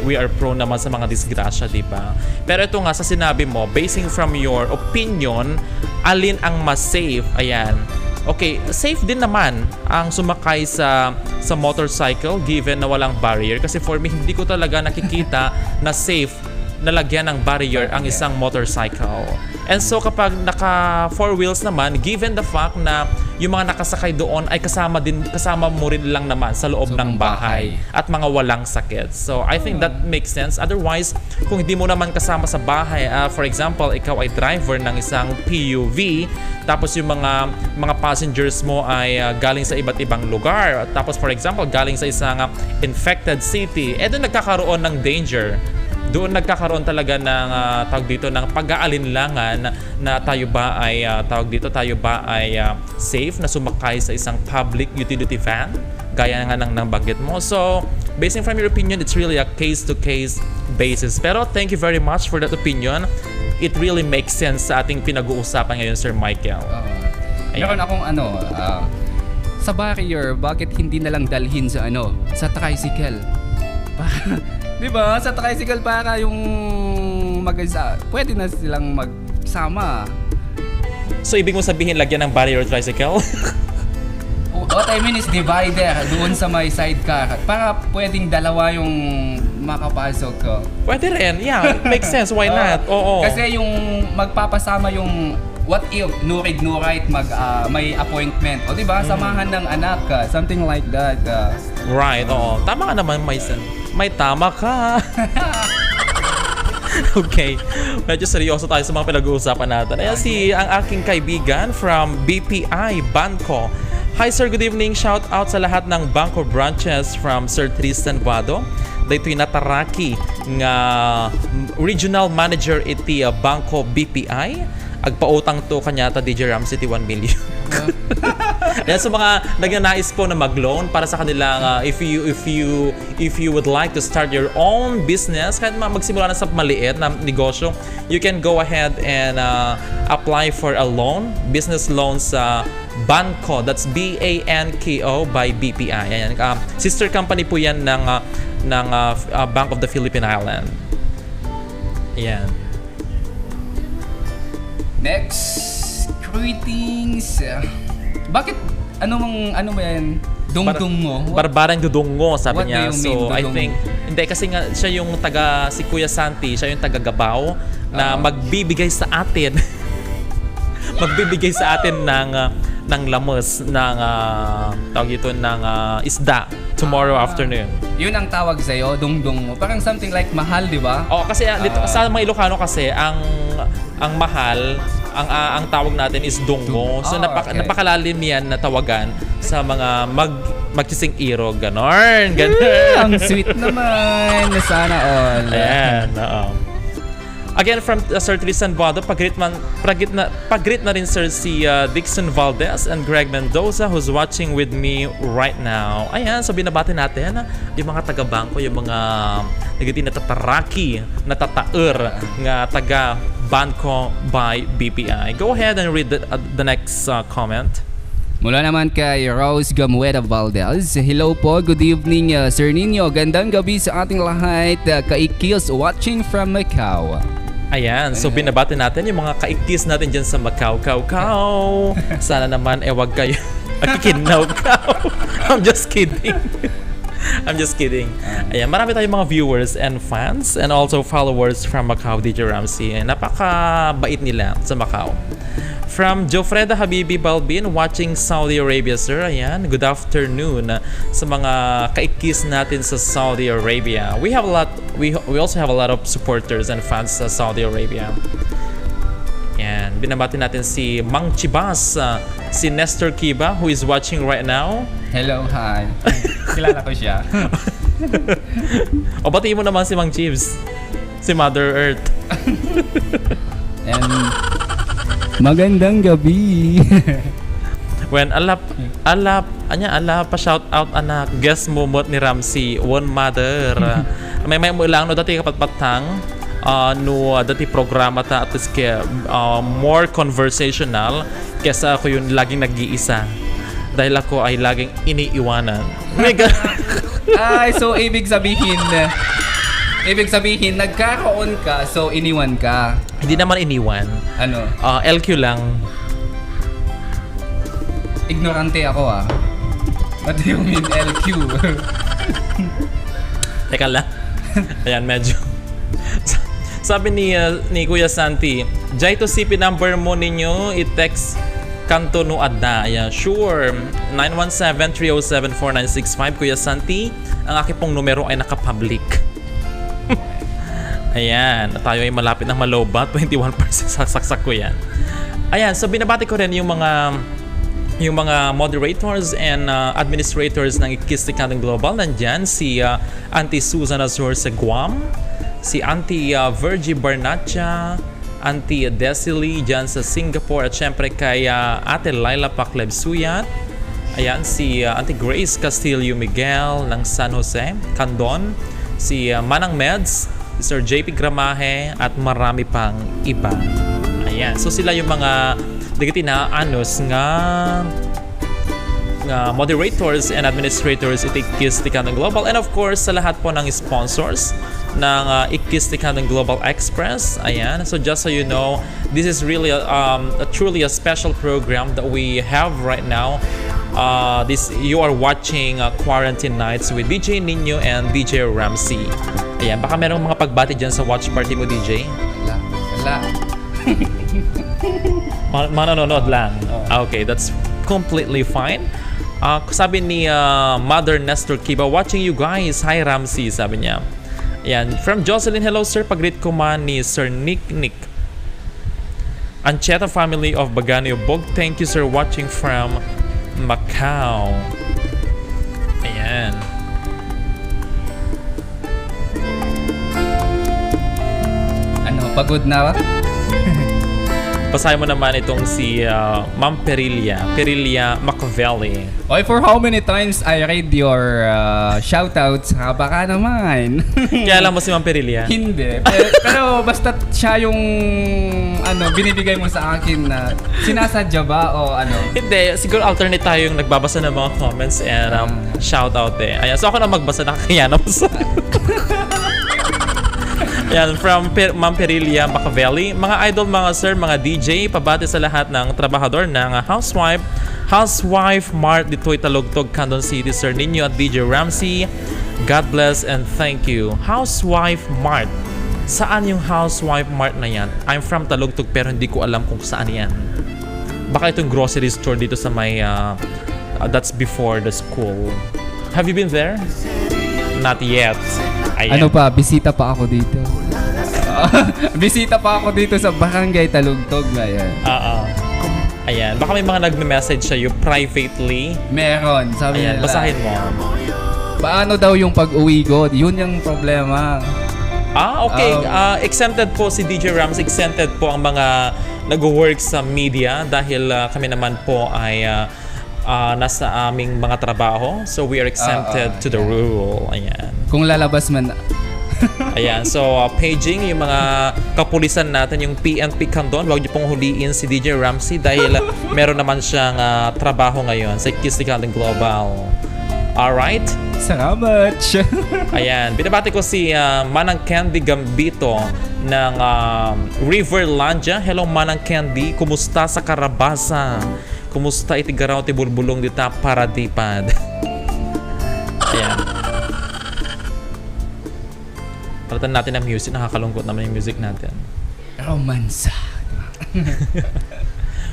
S4: we are prone naman sa mga disgrasya, di ba? Pero ito nga, sa sinabi mo, basing from your opinion, alin ang mas safe? Ayan. Okay, safe din naman ang sumakay sa motorcycle given na walang barrier. Kasi for me, hindi ko talaga nakikita na safe na lagyan ng barrier ang isang motorcycle. And so kapag naka 4 wheels naman, given the fact na yung mga nakasakay doon ay kasama mo rin lang naman sa loob ng bahay at mga walang sakit. So I think that makes sense. Otherwise, kung hindi mo naman kasama sa bahay, for example, ikaw ay driver ng isang PUV, tapos yung mga passengers mo ay galing sa iba't ibang lugar, tapos for example, galing sa isang infected city, doon nagkakaroon ng danger. Doon nagkakaroon talaga ng tawag dito ng pag-aalinlangan na tayo ba ay safe na sumakay sa isang public utility van gaya nga ng nabanggit mo. So, basing from your opinion, it's really a case-to-case basis. Pero thank you very much for that opinion. It really makes sense sa ating pinag-uusapan ngayon, Sir Michael.
S5: Meron akong sa barrier, bakit hindi na lang dalhin sa tricycle? Diba? Sa tricycle para yung pwede na silang magsama.
S4: So, ibig mo sabihin lagyan ng barrier tricycle?
S5: What I mean is divider doon sa may sidecar para pwedeng dalawa yung makapasok ko.
S4: Pwede rin. Yeah, it makes sense. Why not? Oo.
S5: Kasi yung magpapasama yung what if no read no write may appointment. O diba? Samahan ng anak ka. Something like that.
S4: Right. Oo. Tama ka naman, may tama ka. Okay. Medyo seryoso tayo sa mga pinag-uusapan natin. Ayan ang aking kaibigan from BPI Banco. Hi sir, good evening. Shout out sa lahat ng Banco branches from Sir Tristan Guado. Daytoy nataraki nga regional manager iti Banco BPI. Agpautang to kanyata DJ Ramcey 1 million. Yan sa mga nagnanais po na mag-loan para sa kanilang if you would like to start your own business, kahit magsimula na sa maliit na negosyo, you can go ahead and apply for a loan, business loan sa Banco. That's BANKO by BPI. Ayan, sister company po yan ng Bank of the Philippine Island. Ayan.
S5: Next, greetings. Bakit ano ba yan? Dungdung mo?
S4: Barbarang dudungo, sabi niya. So,
S5: mean,
S4: I think hindi kasi nga siya yung si Kuya Santi, siya yung taga Gabao na magbibigay sa atin ng lamas ng tawag ito ng isda tomorrow afternoon.
S5: Yun ang tawag sa iyo, dungdung mo. Parang something like mahal, di ba?
S4: Oh, kasi dito sa mga Ilocano kasi ang mahal, ang tawag natin is dunggo. So
S5: okay.
S4: Napakalalim yan na tawagan sa mga magkising iro, ganon.
S5: Ang sweet naman. Sana all.
S4: Ayan, again from Sir Tristan Vado, pag-greet na rin sir si Dixon Valdez and Greg Mendoza who's watching with me right now. Ayan, so binabati natin yung mga taga-bangko, yung mga nagiging natataraki, natataer nga taga Banco by BPI. Go ahead and read the next comment.
S5: Mula naman kay Rose Gamueta Valdez. Hello po, good evening Sir Niño. Gandang gabi sa ating lahat. Kay Kills watching from Macau.
S4: Ayan, so binabati natin yung mga kaikis natin dyan sa Macau. Sana naman, wag kayo akikinaw. I'm just kidding. I'm just kidding. Ayan, marami tayong mga viewers and fans and also followers from Macau, DJ Ramcey. Napakabait nila sa Macau. From Jofreda Habibi Balbin, watching Saudi Arabia, sir. Ayan, good afternoon sa mga kaikis natin sa Saudi Arabia. We also have a lot of supporters and fans sa Saudi Arabia. Ayan, binabati natin si Mang Chibas, si Nestor Kiba, who is watching right now.
S5: Hello, hi. Kilala ko siya.
S4: O, batiin mo naman si Mang Chibs, si Mother Earth.
S5: And magandang gabi.
S4: When alap pa shout out anak guest momot ni Ramcey one mother. may mo lang no dati kapatpatang no dati programa ta at least more conversational kesa ako yung laging nag-iisa dahil ako ay laging iniiwanan.
S5: Ay, so ibig sabihin nagkaroon ka, so iniwan ka.
S4: Hindi naman iniwan.
S5: Ano?
S4: LQ lang.
S5: Ignorante ako What do you mean LQ?
S4: Teka lang. Ayan, medyo. Sabi ni Kuya Santi, Jai to CP number mo ninyo, i-text kanto no adda. Ayan, sure. 917-307-4965, Kuya Santi. Ang aking pong numero ay naka-public. Ayan, tayo ay malapit ng malobat, 21% saksak ko yan. Ayan, so binabati ko rin yung mga moderators and administrators ng Ikistikadong Global. Nandyan si Auntie Susan Azur sa Guam, si Auntie Virgie Barnacha, Auntie Desily dyan sa Singapore, at syempre kay Ate Laila Pakleb Suyat. Ayan, si Auntie Grace Castillo Miguel ng San Jose, Candon, si Manang Meds, Sir JP Gramahe, at marami pang iba. Ayan, so sila yung mga digiti na anos nga moderators and administrators Ikistikadong Global, and of course sa lahat po ng sponsors ng Ikistikadong Global Express. Ayan, so just so you know, this is really truly a special program that we have right now. You are watching Quarantine Nights with DJ Niño and DJ Ramcey. Ayan, baka merong mga pagbati dyan sa watch party mo, DJ?
S5: Wala.
S4: Manonood lang. Okay, that's completely fine. Sabi ni Mother Nestor Kiba, watching you guys. Hi Ramcey, sabi niya. Ayan, from Jocelyn, hello sir. Pag-greet ko man ni Sir Nick. Ancheta family of Baganio Bog, thank you sir, watching from Macau. Ayan.
S5: Pagod na ba?
S4: Basahin mo naman itong si Ma'am Perilia Machiavelli.
S5: Okay, for how many times I read your shoutouts? Baka naman.
S4: Kaya alam mo si Ma'am Perilia?
S5: Hindi. Pero basta siya yung binibigay mo sa akin na sinasadya ba o ano?
S4: Hindi. Siguro alternate tayo yung nagbabasa ng mga comments and shoutout eh. Ayan, so ako na magbasa, nakakaya na po sa... Yan, from Ma'am Perilia Machiavelli. Mga idol, mga sir, mga DJ, pabati sa lahat ng trabahador ng Housewife Mart dito'y Talugtog, Candon City, Sir Niño at DJ Ramcey. God bless and thank you. Housewife Mart. Saan yung Housewife Mart na yan? I'm from Talugtog pero hindi ko alam kung saan yan. Baka itong grocery store dito sa may that's before the school. Have you been there? Not yet. Ayan.
S5: Bisita pa ako dito. Bisita pa ako dito sa Barangay Talugtog ngayon.
S4: Ayan, baka may mga nagme-message sa'yo privately.
S5: Meron, sabi
S4: ayan,
S5: nila.
S4: Basahin mo.
S5: Paano daw yung pag-uwi ko? Yun yung problema.
S4: Okay. Exempted po si DJ Ramcey. Exempted po ang mga nag-work sa media dahil kami naman po ay nasa aming mga trabaho. So we are exempted to the rule. Ayan.
S5: Kung lalabas man.
S4: Ayan. So paging yung mga kapulisan natin, yung PNP Candon, huwag niyo pong huliin si DJ Ramcey dahil meron naman siyang trabaho ngayon sa Ikistikadong Global. Alright?
S5: Salamat!
S4: Ayan, binabati ko si Manang Candy Gambito ng Riverlandia. Hello Manang Candy, kumusta sa Karabasa? Kumusta itigaraw ti bulbulong dita paradipad? Ayan. Palitan natin ang music, nakakalungkot naman yung music natin.
S5: Romansa.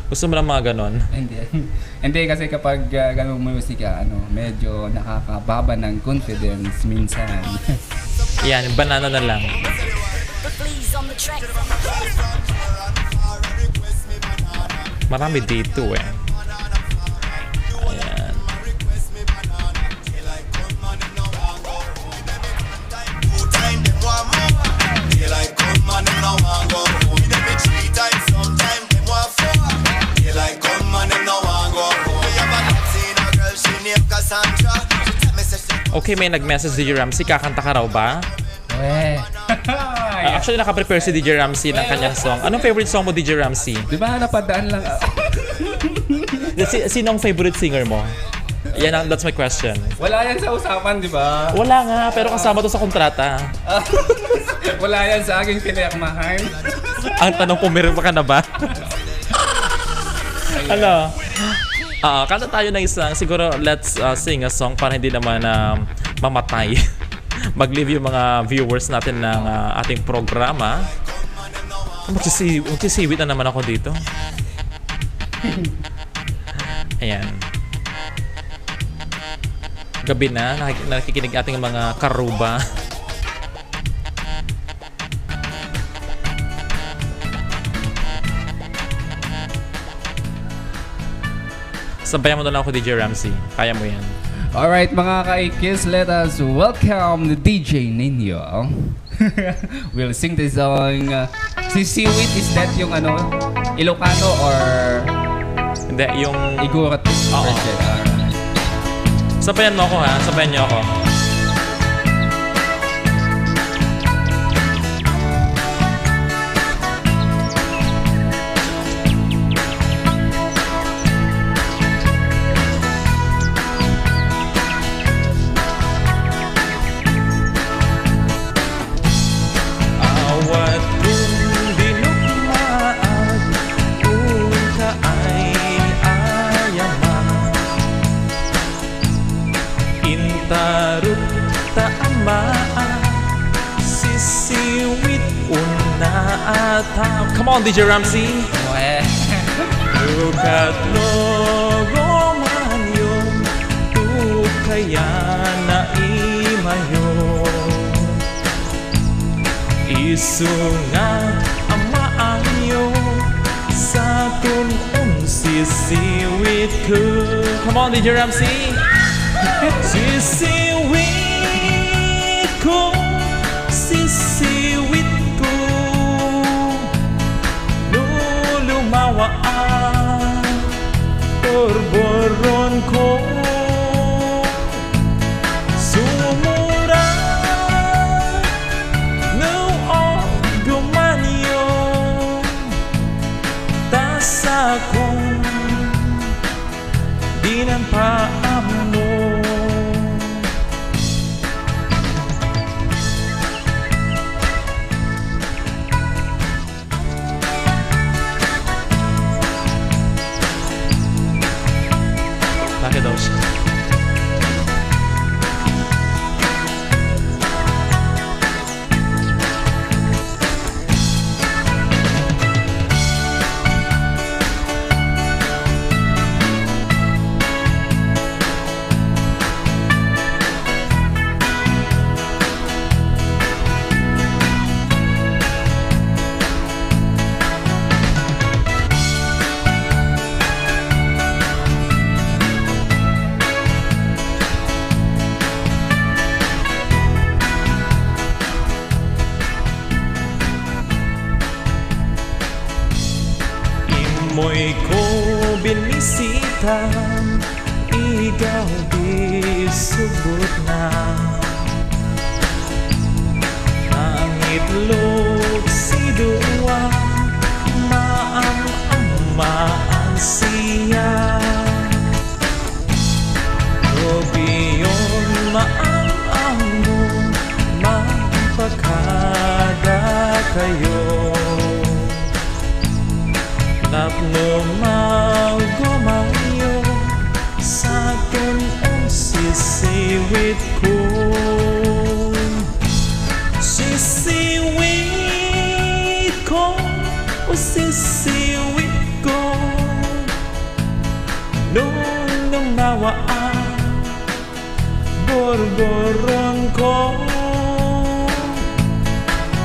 S4: Gusto mo lang mga ganon?
S5: Hindi kasi kapag ganung musika, medyo nakakababa ng confidence minsan.
S4: Yan, banana na lang. Marami dito eh. Ayan. Okay, may nag-message DJ Ramcey. Kakanta ka raw ba? Actually, naka-prepare si DJ Ramcey ng kanyang song. Anong favorite song mo, DJ Ramcey?
S5: Di ba napadaan lang ako?
S4: Sinong favorite singer mo? Yan, that's my question.
S5: Wala yan sa usapan, di ba?
S4: Wala nga, pero kasama to sa kontrata.
S5: Wala yan sa aking pinayakmahan.
S4: Ang tanong kung meron pa ka na ba? Ano? Kanta tayo ng isang, siguro let's sing a song para hindi naman mamatay. Mag-leave yung mga viewers natin ng ating programa. Magsisiwit na naman ako dito. Ayan. Gabi na, nakikinig ating mga karuba. Sabayan mo na lang ako, DJ Ramcey. Kaya mo yan.
S5: Alright mga kaikis, let us welcome the DJ Niño. We'll sing the song. Si Siwit, is that yung Ilocano or
S4: Hindi, yung
S5: Igorot version?
S4: Sabayan mo ako ha, sabayan niyo ako. Awat kong dinukmaan kung kaay ayaman. Intarot taamaan sisiwit una atang. Come on, DJ Ramcey. Lukat logoman yung tukaya na imayon. Isunga amaang yung sa tunon sisiwit ko. Come on, DJ Ramcey. Sisiwit ko, sisiwit ko, lulumawaan, borboron ko, sumura, noong gumanyo, tasa kong dinampaan mo. Bakit daw siya? Mo'y ko binisita, ikaw di subot na. Ang itlog si Dua, maang siya. Robio maang mo mapakada kayo Napno magumayo sa akin ang sisiwit ko Sisiwit ko o sisiwit ko Noon lumawa ang borboron ko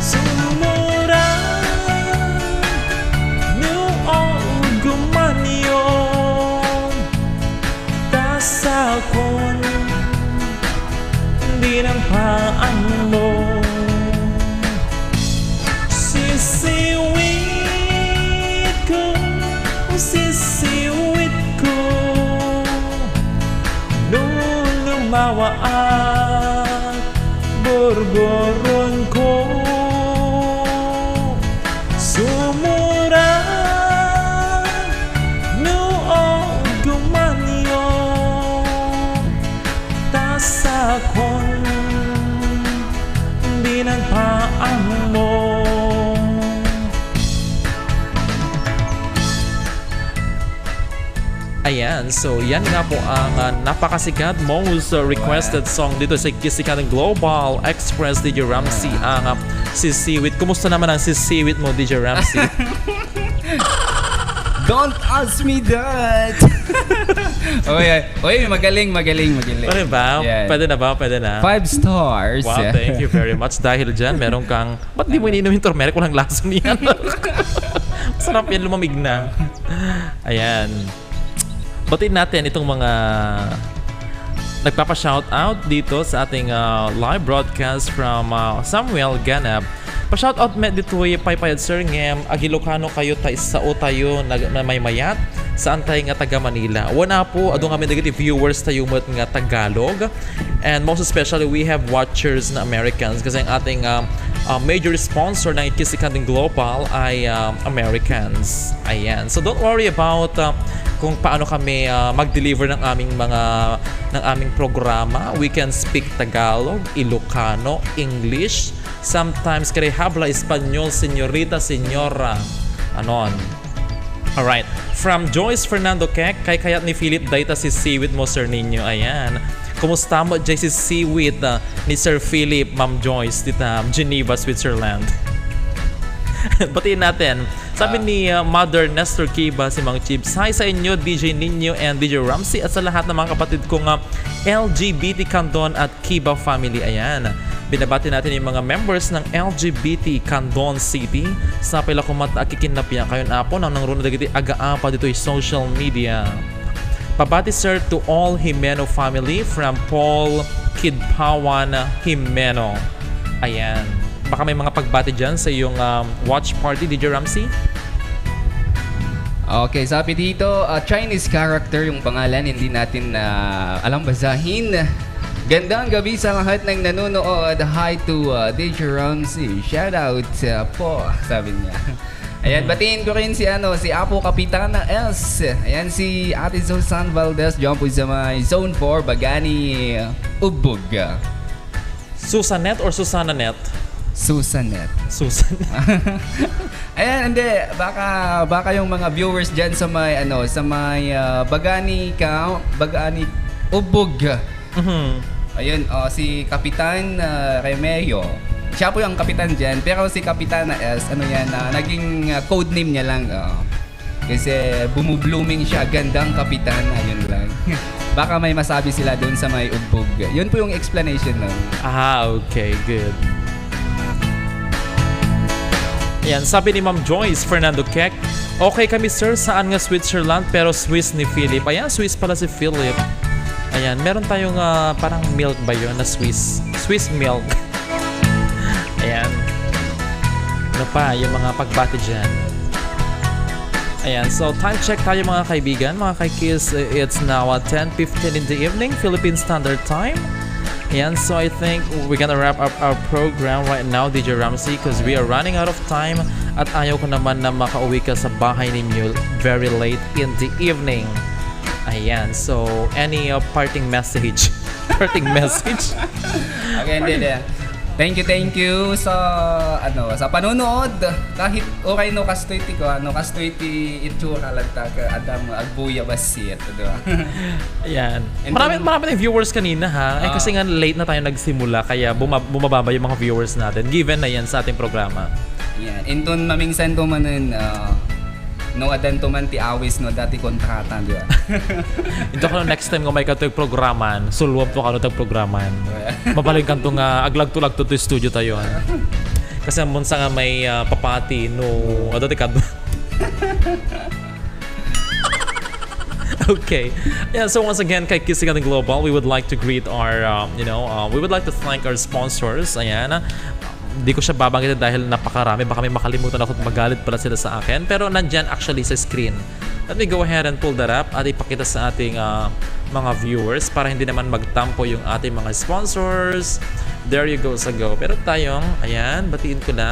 S4: Sumura noong gumanyo Tasakon dinampaan mo Sisiwit ko o sisiwit ko Noon lumawa at borboron ko Sumura noong gumanyo Tasakon dinampaan mo Ayan, so yan nga po ang napakasikat, most requested song dito sa Kisikatang Global Express DJ Ramcey ang Sisiwit. Kumusta naman ang Sisiwit mo DJ Ramcey?
S5: Don't ask me that! Oy, magaling.
S4: Ano ba?
S5: Yeah.
S4: Pwede na ba? Pwede na?
S5: 5 stars.
S4: Wow, thank you very much. Dahil dyan, meron kang... Ba't di mo ininom yung turmeric? Walang laso niyan. Sarap yan, lumamig na. Ayan. Batiin natin itong mga nagpapa-shoutout dito sa ating live broadcast from Samuel Ganab. Pa-shoutout met dito ay paypayad sir ngem agilokano kayo ta isao tayo na may mayat saan tayo nga taga Manila. Wana po adong kami negative viewers tayo mo nga Tagalog and most especially we have watchers na Americans kasi ang ating major sponsor ng Kisikatang Global ay Americans. Ayan. So don't worry about kung paano kami mag-deliver ng aming programa. We can speak Tagalog, Ilocano, English, sometimes kaya habla Espanyol, senyorita, senyora. Anon. Alright. From Joyce Fernando Kek, kay kayat ni Philip Dayta si Siwit mo Sir Niño. Ayan. Kumusta mo dyan si Siwit ni Sir Philip, Ma'am Joyce, dita Geneva, Switzerland. Batiin natin. Sabi ni Mother Nestor Kiba, si Mang Chips, hi sa inyo DJ Niño and DJ Ramcey at sa lahat ng mga kapatid kong LGBT Candon at Kiba family. Ayan. Binabati natin yung mga members ng LGBT Candon City sa pila kumat akikinapya kayon apo nang nangrunod dagiti aga-apa dito yung social media. Pabati sir to all Jimeno family from Paul Kidpawan Jimeno. Ayan. Baka may mga pagbati dyan sa iyong watch party, DJ Ramcey?
S5: Okay, sabi dito, Chinese character yung pangalan, hindi natin alam basahin. Gandang gabi sa lahat ng nanonood. Hi to DJ Ramcey. Shout out po, sabi niya. Ayan, batiin ko rin si Apo Kapitana S. Ayan, si Ate Susan Valdez. Diyan po sa may Zone 4, Bagani, Ubog.
S4: Susanet or Susananet?
S5: Susanet. Ayan, hindi baka yung mga viewers diyan sa may Bagani Ubog. Ayun, si Kapitan Remeo. Siya po yung kapitan diyan, pero si Kapitana S naging code name niya lang. Kasi bumublooming siya, gandang kapitan, ayun lang. Baka may masabi sila doon sa may Ubog. Yun po yung explanation nun.
S4: Okay, good. Ayan, sabi ni Ma'am Joyce Fernando Kek, okay kami sir, saan nga Switzerland pero Swiss ni Philip. Ayan, Swiss pala si Philip. Ayan, meron tayong parang milk ba yun na Swiss? Swiss milk. Ayan. Ano pa, yung mga pagbati dyan. Ayan, so time check tayo mga kaibigan, mga kaikis. It's now 10:15 in the evening, Philippine Standard Time. Ayan, so I think we're gonna wrap up our program right now, DJ Ramcey, because we are running out of time at ayaw ko naman na makauwi ka sa bahay ninyo very late in the evening. Ayan, so any parting message? Parting message.
S5: Okay, hindi. Thank you sa sa panonood. Kahit okay no kastoy ti ko, kastoy ti itsura lang ta ka Adam agbuya basit, di ba?
S4: Ayan. Marami tayong viewers kanina ha. Kasi nga late na tayo nagsimula kaya bumababa yung mga viewers natin given na yan sa ating programa.
S5: Yan. Inton mamingsan to manen no adan to man ti awis no dati kontrata, di ba?
S4: Ito ka next time nga may katog programan, sulwap to ka no tag programan. Mabalik kan to nga aglag to studio tayo. Kasi amon sa nga may papati no ado ti kadto. Okay. Yeah, so once again, kay Kissing Ating Global, we would like to greet our, we would like to thank our sponsors. Ayan. Hindi ko siya babanggitin dahil napakarami. Baka may makalimutan ako at magalit pala sila sa akin. Pero nandyan actually sa screen. Let me go ahead and pull that up at ipakita sa ating mga viewers para hindi naman magtampo yung ating mga sponsors. There you go sa go. Pero tayong, ayan, batiin ko lang.